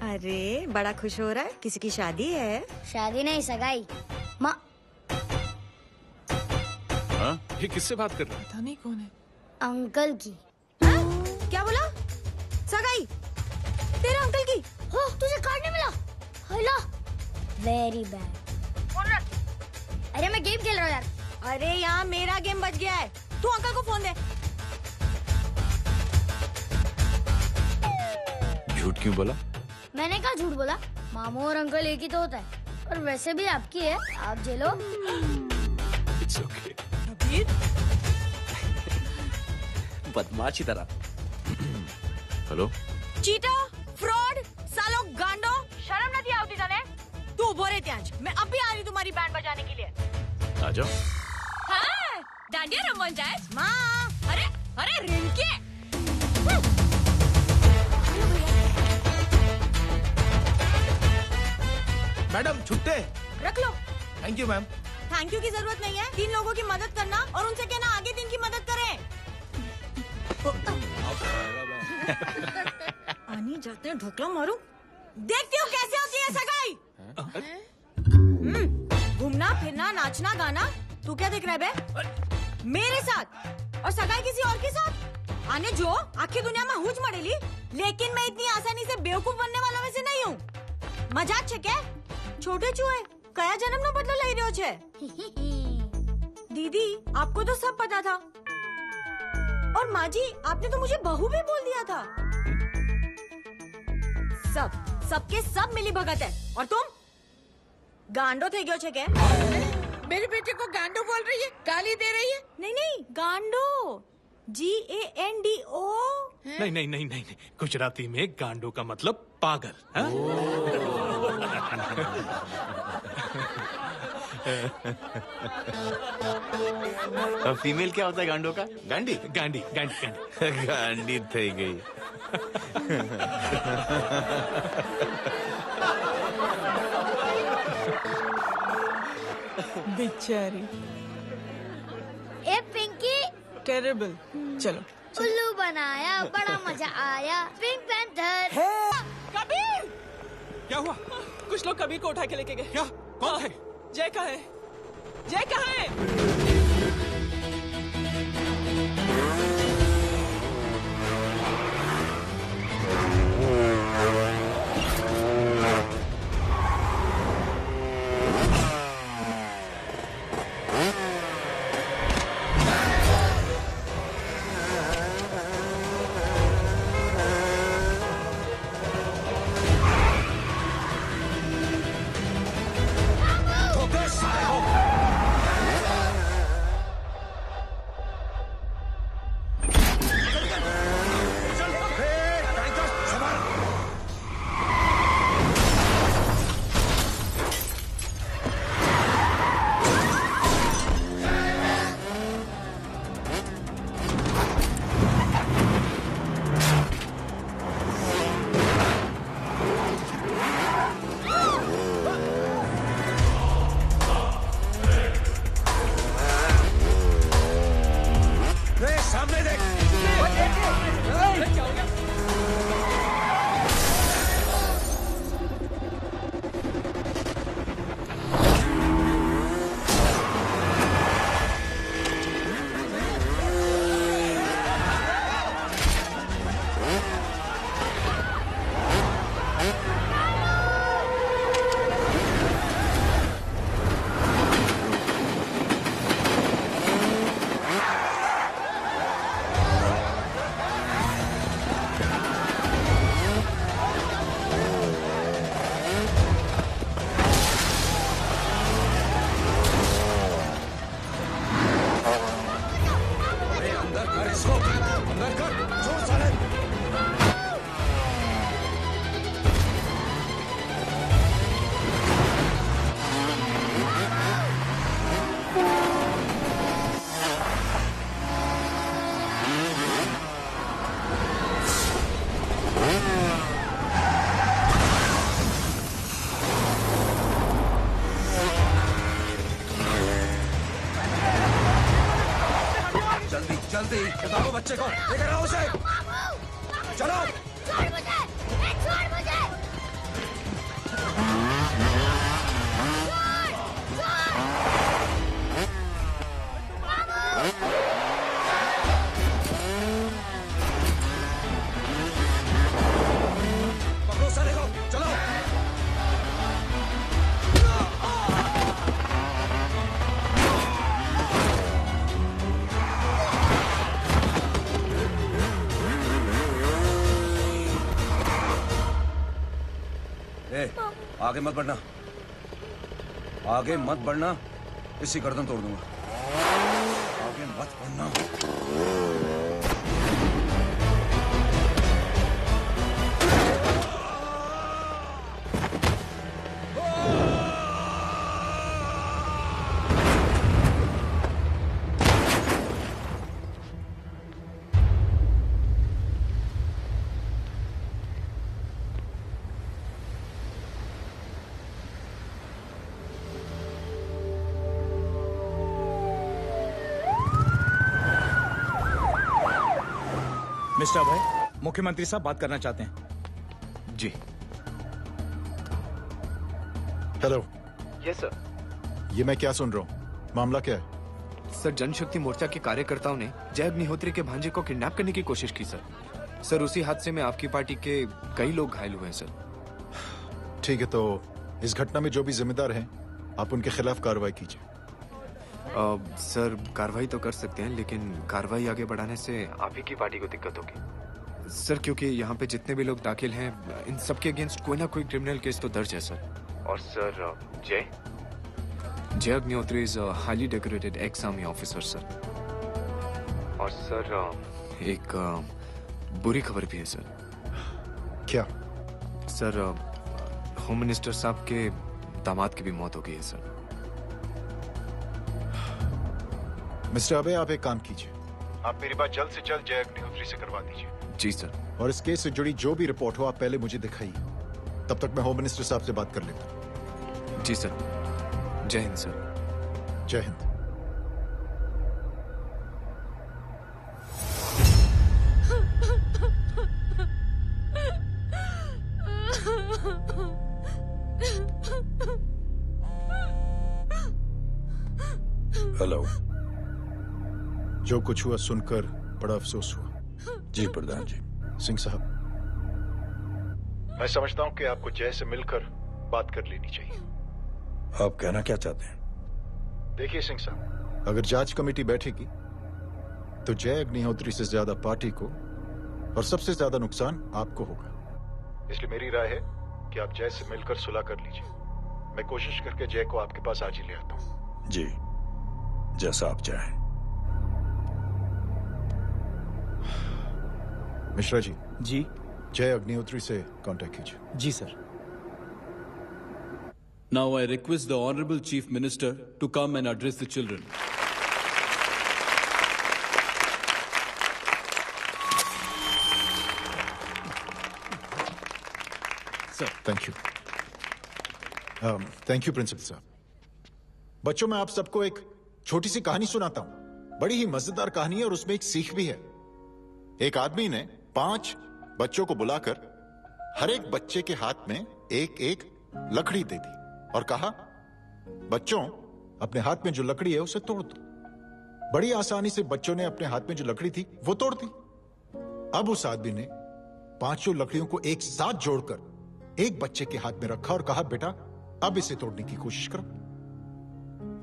अरे बड़ा खुश हो रहा है, किसी की शादी है? शादी नहीं, सगाई। माँ ये किससे बात कर रहा है? पता नहीं कौन है। अंकल की। क्या बोला? सगाई तेरे अंकल की? हो, तुझे कार्ड नहीं मिला? Hello, very bad. अरे मैं गेम खेल रहा हूँ यार। अरे यहाँ मेरा गेम बच गया है, तू अंकल को फोन दे। झूठ क्यों बोला? मैंने कहा झूठ बोला? मामू और अंकल एक ही तो होता है, और वैसे भी आपकी है, आप झेलो। It's okay. बदमाशी तरह। हेलो, चीटा, फ्रॉड, सालो गांडो, शर्म नहीं आती तने? तू उभो रे त्यांज, मैं अब भी आ रही तुम्हारी बैंड बजाने के लिए। आ जाओ। हाँ, डांडिया रमन जाए। माँ, अरे अरे रिंकी, मैडम छुट्टे। रख लो। Thank you ma'am. Thank you की जरूरत नहीं है, 3 लोगों की मदद करना और उनसे कहना आगे 3 की मदद करें। आनी जाते हैं ढोकला मारूं। देखती हो कैसे होती है सगाई? घूमना फिरना नाचना गाना, तू क्या देख रहा है बे? मेरे साथ और सगाई किसी और के साथ? आने जो आखिर दुनिया में हुज मड़ेली, लेकिन मैं इतनी आसानी से बेवकूफ बनने वाला में से नहीं हूँ। मजाक छे क्या? छोटे चूहे कया जन्म नो बदलो लई रह्यो छे? दीदी आपको तो सब पता था, और माँ जी आपने तो मुझे बहू भी बोल दिया था। सबके सब मिली भगत है, और तुम गांडो थे गयो छे के? मेरे बेटे को गांडो बोल रही है, गाली दे रही है? नहीं, गांडो, GANDO। नहीं, गुजराती में गांडो का मतलब पागल। हाँ? फीमेल क्या होता है गांडो का? गांडी। गांडी। गांडी थी गई। बेचारी। ए पिंकी, टेरेबल। चलो उल्लू बनाया, बड़ा मजा आया। Pink panther. कबीर, क्या हुआ? कुछ लोग कबीर को उठा के लेके गए। क्या? कौन है? जय कहाँ है? जय कहाँ है? अंदर कर, जोर से। देखो बच्चे को, लेकर आओ उसे। चलो। छोड़ मुझे, छोड़ मुझे। पकड़ो साले को, चलो। ए, आगे मत बढ़ना, आगे मत बढ़ना, इसी गर्दन तोड़ दूंगा। आगे मत बढ़ना। मिस्टर अभय, मुख्यमंत्री साहब बात करना चाहते हैं। जी। हेलो। Yes sir. ये मैं क्या सुन रहा हूँ? मामला क्या है? सर, जनशक्ति मोर्चा के कार्यकर्ताओं ने जय अग्निहोत्री के भांजे को किडनैप करने की कोशिश की सर। सर, उसी हादसे में आपकी पार्टी के कई लोग घायल हुए हैं सर। ठीक है, तो इस घटना में जो भी जिम्मेदार हैं, आप उनके खिलाफ कार्रवाई कीजिए। सर, कार्रवाई तो कर सकते हैं, लेकिन कार्रवाई आगे बढ़ाने से आप ही की पार्टी को दिक्कत होगी सर, क्योंकि यहाँ पे जितने भी लोग दाखिल हैं, इन सबके अगेंस्ट कोई ना कोई क्रिमिनल केस तो दर्ज है सर। और सर, जय Agnihotri is highly decorated ex army officer sir. और सर, एक बुरी खबर भी है सर। क्या? सर, होम मिनिस्टर साहब के दामाद की भी मौत हो गई है सर। मिस्टर अबे, आप एक काम कीजिए, आप मेरी बात जल्द से जल्द जय अग्निहोत्री से करवा दीजिए। जी सर। और इस केस से जुड़ी जो भी रिपोर्ट हो, आप पहले मुझे दिखाइए। तब तक मैं होम मिनिस्टर साहब से बात कर लेता हूँ। जी सर। जय हिंद सर। जय हिंद। हेलो। जो कुछ हुआ सुनकर बड़ा अफसोस हुआ। जी प्रधान जी। सिंह साहब, मैं समझता हूं कि आपको जय से मिलकर बात कर लेनी चाहिए। आप कहना क्या चाहते हैं? देखिए सिंह साहब, अगर जांच कमेटी बैठेगी तो जय अग्निहोत्री से ज्यादा पार्टी को और सबसे ज्यादा नुकसान आपको होगा। इसलिए मेरी राय है कि आप जय से मिलकर सुलह कर लीजिए। मैं कोशिश करके जय को आपके पास आज ही ले आता हूं। जी, जैसा आप चाहें। मिश्रा जी। जी। जय अग्निहोत्री से कांटेक्ट कीजिए। जी sir. Now I request the Honorable Chief Minister to come and address the children. Sir, thank you. Thank you principal साहब। बच्चों, मैं आप सबको एक छोटी सी कहानी सुनाता हूं। बड़ी ही मजेदार कहानी है और उसमें एक सीख भी है। एक आदमी ने 5 बच्चों को बुलाकर हर एक बच्चे के हाथ में एक एक लकड़ी दे दी और कहा, बच्चों, अपने हाथ में जो लकड़ी है उसे तोड़ दो। बड़ी आसानी से बच्चों ने अपने हाथ में जो लकड़ी थी वो तोड़ दी। अब उस आदमी ने 5 लकड़ियों को एक साथ जोड़कर एक बच्चे के हाथ में रखा और कहा, बेटा, अब इसे तोड़ने की कोशिश करो।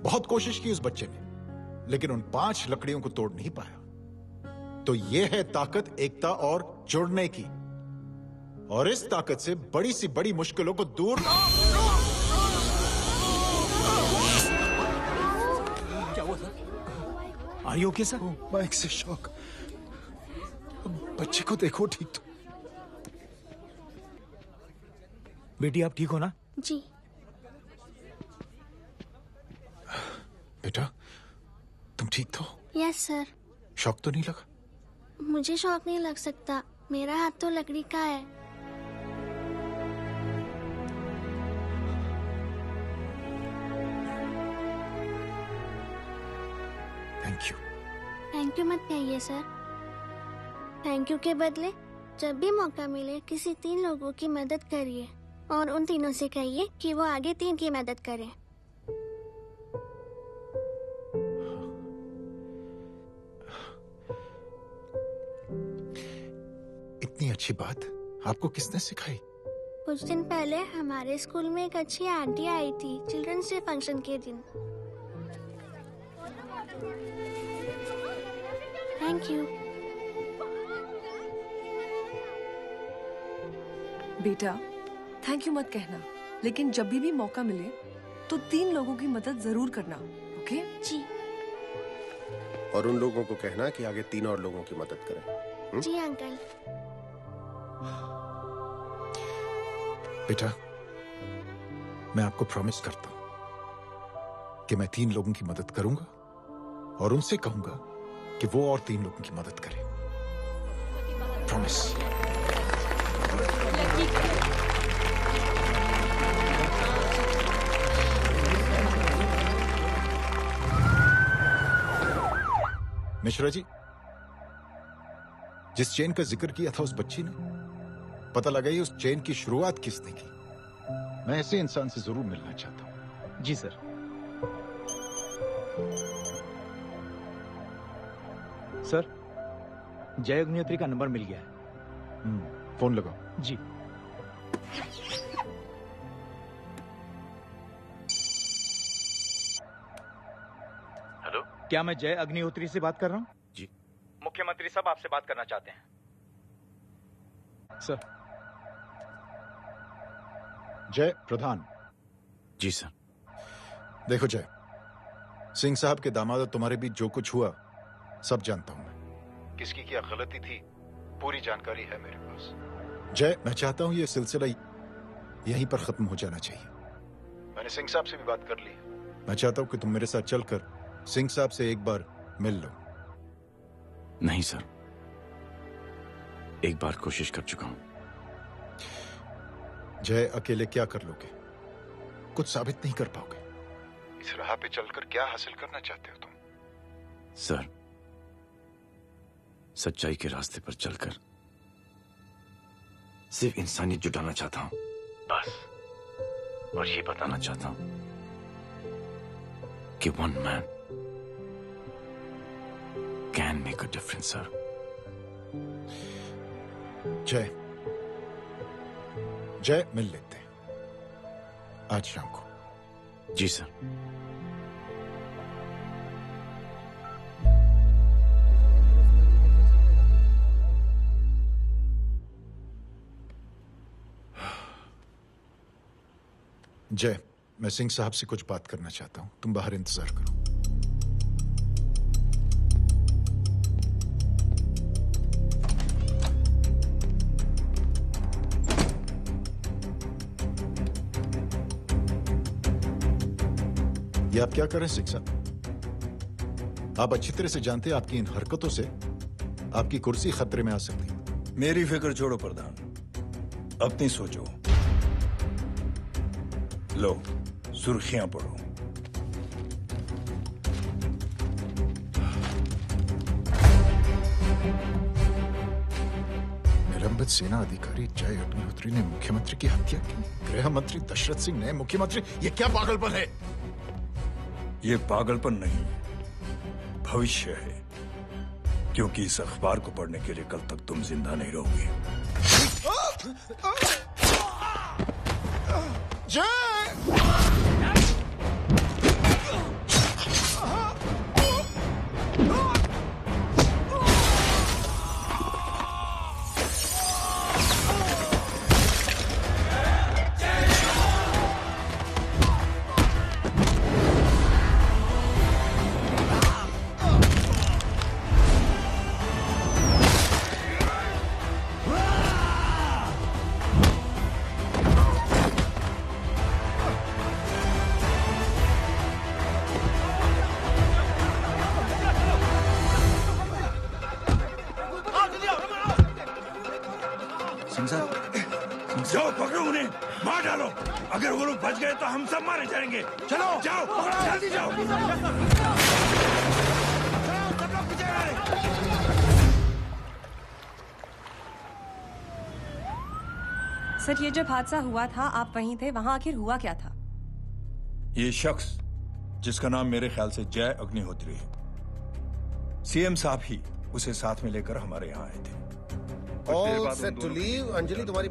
बहुत कोशिश की उस बच्चे ने, लेकिन उन 5 लकड़ियों को तोड़ नहीं पाया। तो यह है ताकत एकता और जुड़ने की, और इस ताकत से बड़ी सी बड़ी मुश्किलों को दूर। क्या हुआ sir? Are you okay sir? Mike से शॉक। बच्चे को देखो ठीक तो। बेटी, आप ठीक हो ना? जी। बेटा, तुम ठीक तो? Yes sir. शॉक तो नहीं लगा? मुझे शौक नहीं लग सकता, मेरा हाथ तो लकड़ी का है। Thank you. थैंक यू मत कहिए सर, थैंक यू के बदले जब भी मौका मिले किसी 3 लोगों की मदद करिए और उन तीनों से कहिए कि वो आगे 3 की मदद करें। इतनी अच्छी बात आपको किसने सिखाई? कुछ दिन पहले हमारे स्कूल में एक अच्छी आंटी आई थी चिल्ड्रंस डे फंक्शन के दिन। Thank you. बेटा थैंक यू मत कहना, लेकिन जब भी मौका मिले तो 3 लोगों की मदद जरूर करना, ओके? जी। और उन लोगों को कहना कि आगे 3 और लोगों की मदद करें। जी अंकल। बेटा, मैं आपको प्रॉमिस करता हूं कि मैं 3 लोगों की मदद करूंगा और उनसे कहूंगा कि वो और 3 लोगों की मदद करें। प्रॉमिस। मिश्रा जी, जिस चेन का जिक्र किया था उस बच्ची ने, पता लगाइए उस चेन की शुरुआत किसने की। मैं ऐसे इंसान से जरूर मिलना चाहता हूं। जी सर। सर, जय अग्निहोत्री का नंबर मिल गया है। फोन लगाओ। जी। हेलो, क्या मैं जय अग्निहोत्री से बात कर रहा हूँ? जी। मुख्यमंत्री साहब आपसे बात करना चाहते हैं। सर। जय प्रधान। जी सर। देखो जय, सिंह साहब के दामाद और तुम्हारे बीच जो कुछ हुआ सब जानता हूं मैं। किसकी क्या गलती थी पूरी जानकारी है मेरे पास। जय, मैं चाहता हूं ये सिलसिला यहीं पर खत्म हो जाना चाहिए। मैंने सिंह साहब से भी बात कर ली है। मैं चाहता हूं कि तुम मेरे साथ चलकर सिंह साहब से एक बार मिल लो। नहीं सर, एक बार कोशिश कर चुका हूं। जय, अकेले क्या कर लोगे? कुछ साबित नहीं कर पाओगे। इस राह पे चलकर क्या हासिल करना चाहते हो तुम? सर, सच्चाई के रास्ते पर चलकर सिर्फ इंसानियत जुटाना चाहता हूं, बस। और ये बताना चाहता हूं कि one man can make a difference sir. जय, जय, मिल लेते हैं आज शाम को। जी सर। जय, मैं सिंह साहब से कुछ बात करना चाहता हूं। तुम बाहर इंतजार करो। ये आप क्या कर रहे हैं सिंह साहब? आप अच्छी तरह से जानते हैं आपकी इन हरकतों से आपकी कुर्सी खतरे में आ सकती है। मेरी फिक्र छोड़ो प्रधान, अपनी सोचो। लो, सुर्खियां पढ़ो। निलंबित सेना अधिकारी जय अग्निहोत्री ने मुख्यमंत्री की हत्या की। गृह मंत्री दशरथ सिंह ने मुख्यमंत्री, ये क्या पागलपन है? ये पागलपन नहीं, भविष्य है, क्योंकि इस अखबार को पढ़ने के लिए कल तक तुम जिंदा नहीं रहोगे। जाओ पकड़ो उन्हें, मार डालो। अगर वो लोग बच गए तो हम सब मारे जाएंगे। चलो जाओ, जल्दी जाओ। सर, ये जब हादसा हुआ था आप वहीं थे, वहां आखिर हुआ क्या था? ये शख्स जिसका नाम मेरे ख्याल से जय अग्निहोत्री है, सीएम साहब ही उसे साथ में लेकर हमारे यहाँ आए थे। All set to leave. Anjali तुम्हारी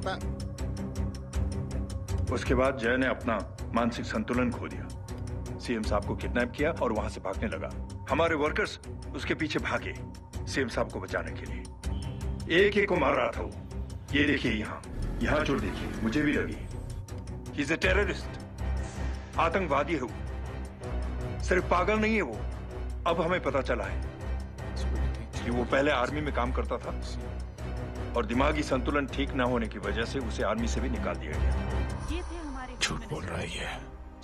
उसके बाद जय ने अपना मानसिक संतुलन खो दिया, सीएम साहब को किडनैप किया और वहां से भागने लगा। हमारे वर्कर्स उसके पीछे भागे सीएम साहब को बचाने के लिए। एक एक को मार रहा था वो। ये देखिए यहाँ चोट देखिए, मुझे भी लगी। ही इज ए टेररिस्ट, आतंकवादी है वो, सिर्फ पागल नहीं है वो। अब हमें पता चला है कि वो पहले आर्मी में काम करता था और दिमागी संतुलन ठीक न होने की वजह से उसे आर्मी से भी निकाल दिया गया। ये थे हमारे झूठ बोल रहा है ये।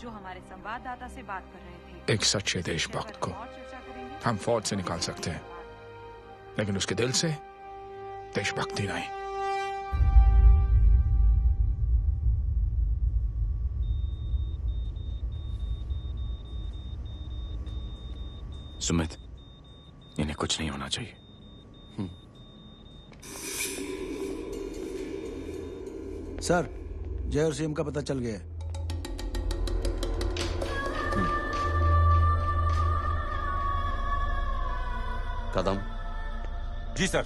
जो हमारे संवाददाता से बात कर रहे थे। एक सच्चे देशभक्त को हम फौज से निकाल सकते हैं, लेकिन उसके दिल से देशभक्ति नहीं। सुमित, इन्हें कुछ नहीं होना चाहिए। सर, जय और सीएम का पता चल गया है। कदम। जी सर।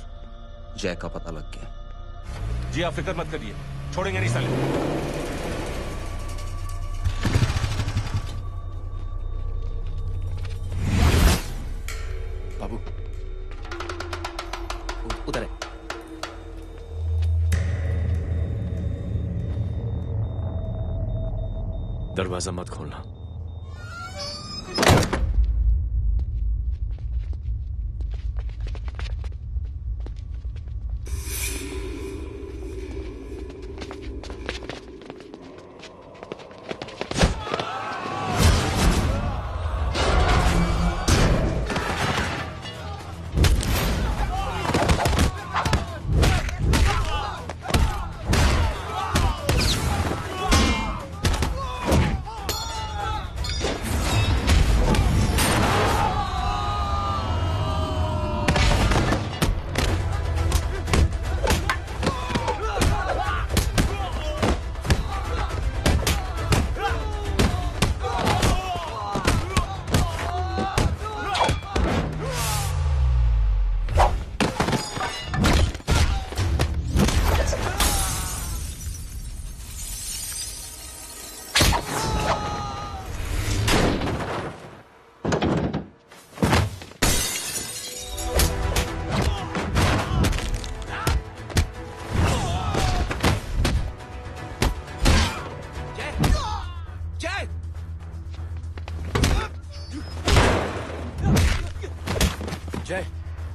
जय का पता लग गया। जी आप फिक्र मत करिए, छोड़ेंगे नहीं साले। बाबू उधर है। दरवाजा मत खोलना। जय,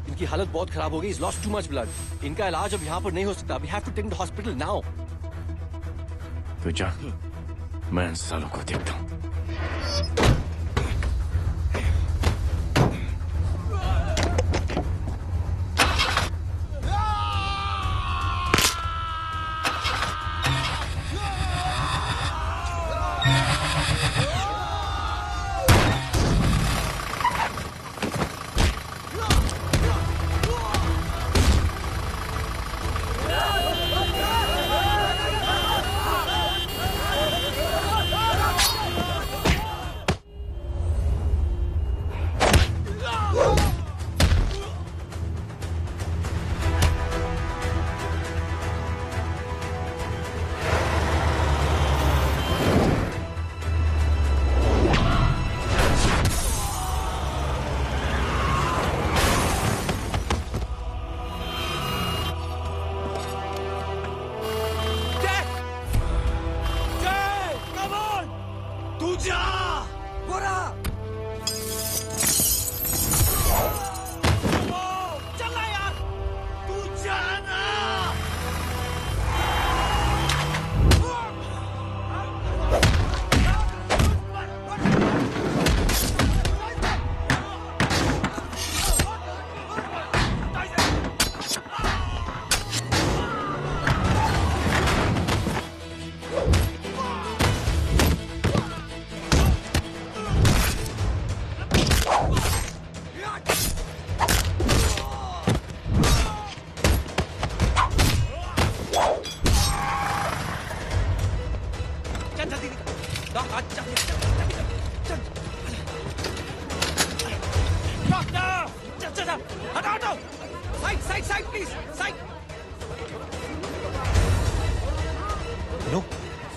इनकी हालत बहुत खराब हो गई। Lost too much blood. इनका इलाज अब यहाँ पर नहीं हो सकता। We have to take the hospital now. तो जा, मैं इन सालों को देखता हूँ।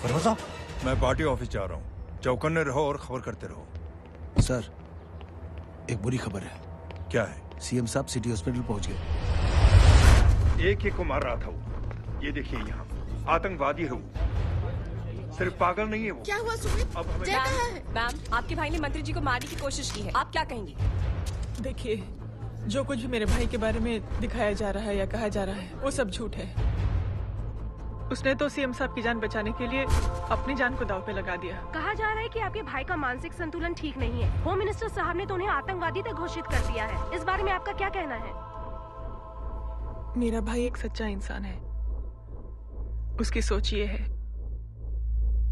भरोसा। मैं पार्टी ऑफिस जा रहा हूँ, चौकन्ने रहो और खबर करते रहो। सर, एक बुरी खबर है। क्या है? सीएम साहब सिटी हॉस्पिटल पहुंच गए। एक को मार रहा था वो। ये देखिए यहाँ आतंकवादी है वो, सिर्फ पागल नहीं है वो। क्या हुआ सुमित? अब हमें जय कहाँ है? मैम, आपके भाई ने मंत्री जी को मारने की कोशिश की है, आप क्या कहेंगी? देखिए, जो कुछ भी मेरे भाई के बारे में दिखाया जा रहा है या कहा जा रहा है वो सब झूठ है। उसने तो सीएम साहब की जान बचाने के लिए अपनी जान को दांव पे लगा दिया। कहा जा रहा है कि आपके भाई का मानसिक संतुलन ठीक नहीं है। होम मिनिस्टर साहब ने तो उन्हें आतंकवादी तक घोषित कर दिया है। इस बारे में आपका क्या कहना है? मेरा भाई एक सच्चा इंसान है। उसकी सोच ये है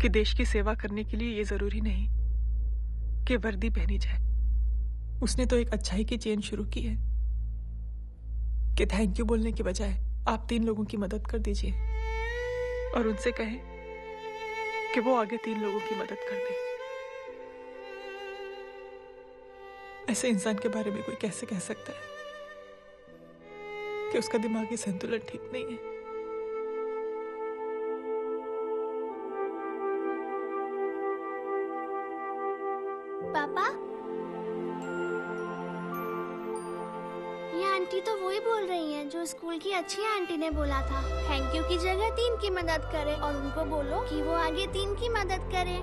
कि देश की सेवा करने के लिए ये जरूरी नहीं कि वर्दी पहनी जाए। उसने तो एक अच्छाई की चेन शुरू की है कि थैंक यू बोलने के बजाय आप 3 लोगों की मदद कर दीजिए और उनसे कहें कि वो आगे 3 लोगों की मदद कर दे। ऐसे इंसान के बारे में कोई कैसे कह सकता है कि उसका दिमागी संतुलन ठीक नहीं है? पापा, ये आंटी तो वही बोल रही हैं जो स्कूल की अच्छी आंटी ने बोला था, थैंक यू की जगह 3 की मदद करें और उनको बोलो कि वो आगे 3 की मदद करें।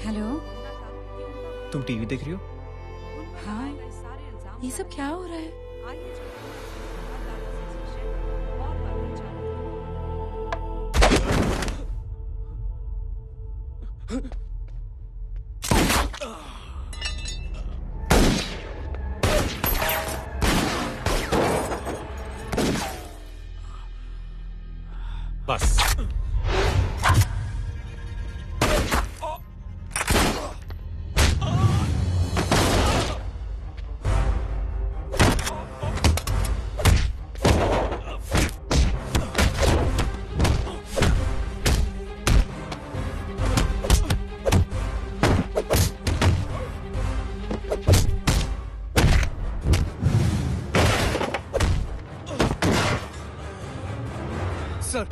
हेलो, तुम टीवी देख रही हो? हाँ, ये सब क्या हो रहा है? बस। सर,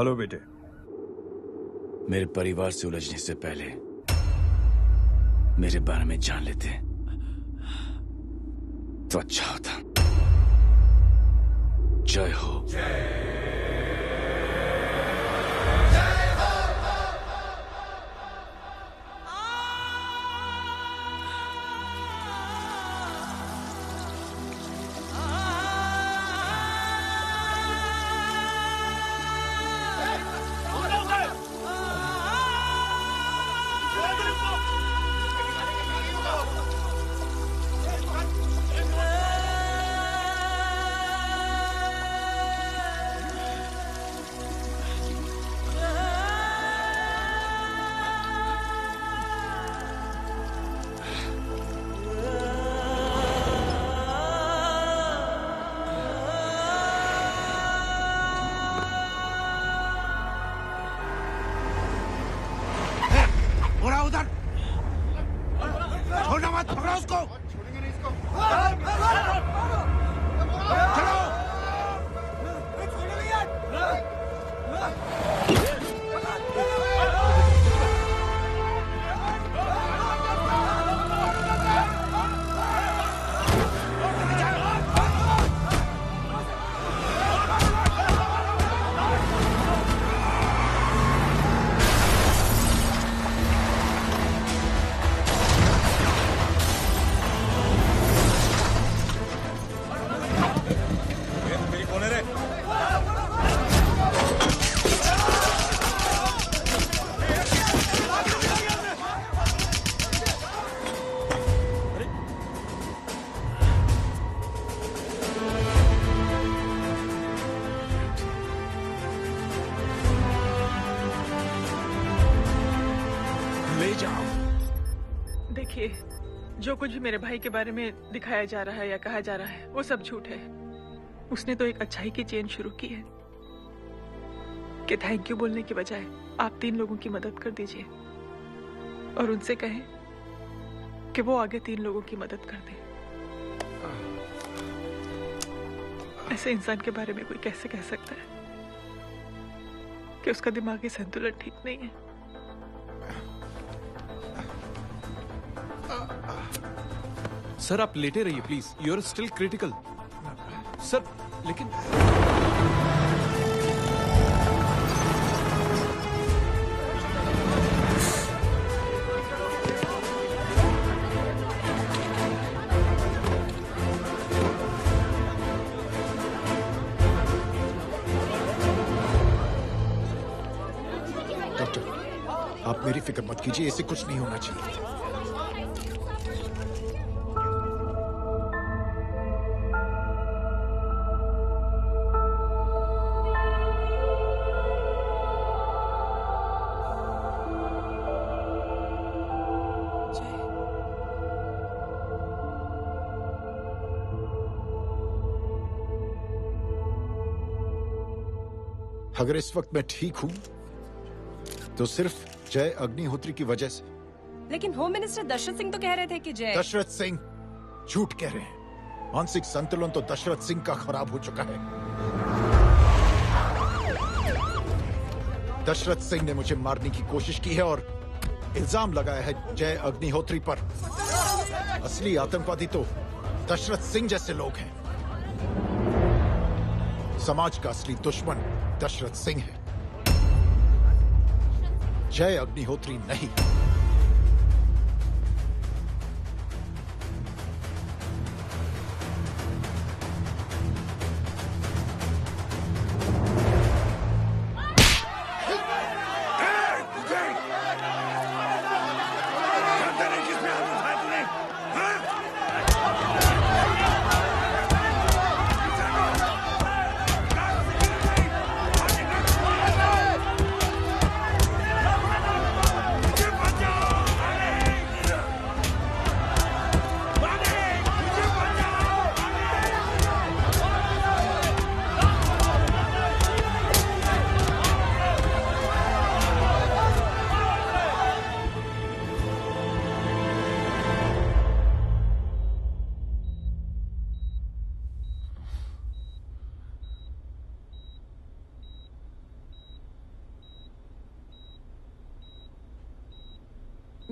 हेलो बेटे। मेरे परिवार से उलझने से पहले मेरे बारे में जान लेते तो अच्छा होता। जय हो। देखिए, जो कुछ भी मेरे भाई के बारे में दिखाया जा रहा है या कहा जा रहा है वो सब झूठ है। उसने तो एक अच्छाई की चेन शुरू की है कि थैंक यू बोलने की बजाय आप 3 लोगों की मदद कर दीजिए और उनसे कहें कि वो आगे 3 लोगों की मदद कर दे। ऐसे इंसान के बारे में कोई कैसे कह सकता है कि उसका दिमागी संतुलन ठीक नहीं है? सर आप लेटे रहिए please, you are still critical. Sir लेकिन डॉक्टर, आप मेरी फिक्र मत कीजिए, इसे कुछ नहीं होना चाहिए। अगर इस वक्त मैं ठीक हूं तो सिर्फ जय अग्निहोत्री की वजह से। लेकिन होम मिनिस्टर दशरथ सिंह तो कह रहे थे कि जय। दशरथ सिंह झूठ कह रहे हैं। मानसिक संतुलन तो दशरथ सिंह का खराब हो चुका है। दशरथ सिंह ने मुझे मारने की कोशिश की है और इल्जाम लगाया है जय अग्निहोत्री पर। असली आतंकवादी तो दशरथ सिंह जैसे लोग हैं। समाज का असली दुश्मन दशरथ सिंह है, जय अग्निहोत्री नहीं।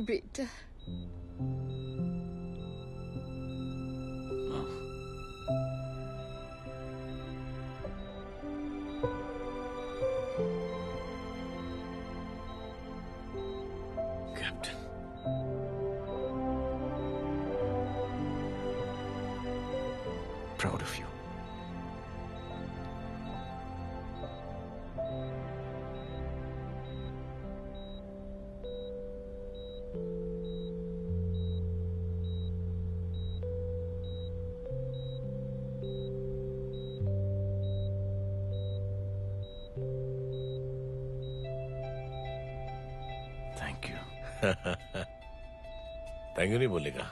बेटा Proud of you. Thank you. Thank you नहीं बोलेगा,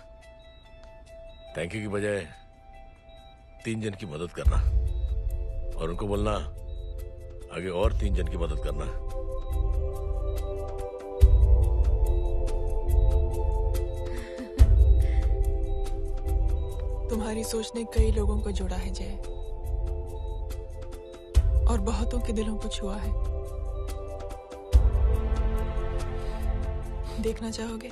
थैंक यू की बजाय 3 जन की मदद करना और उनको बोलना आगे और 3 जन की मदद करना। तुम्हारी सोच ने कई लोगों को जोड़ा है जय, और बहुतों के दिलों को छुआ है। देखना चाहोगे?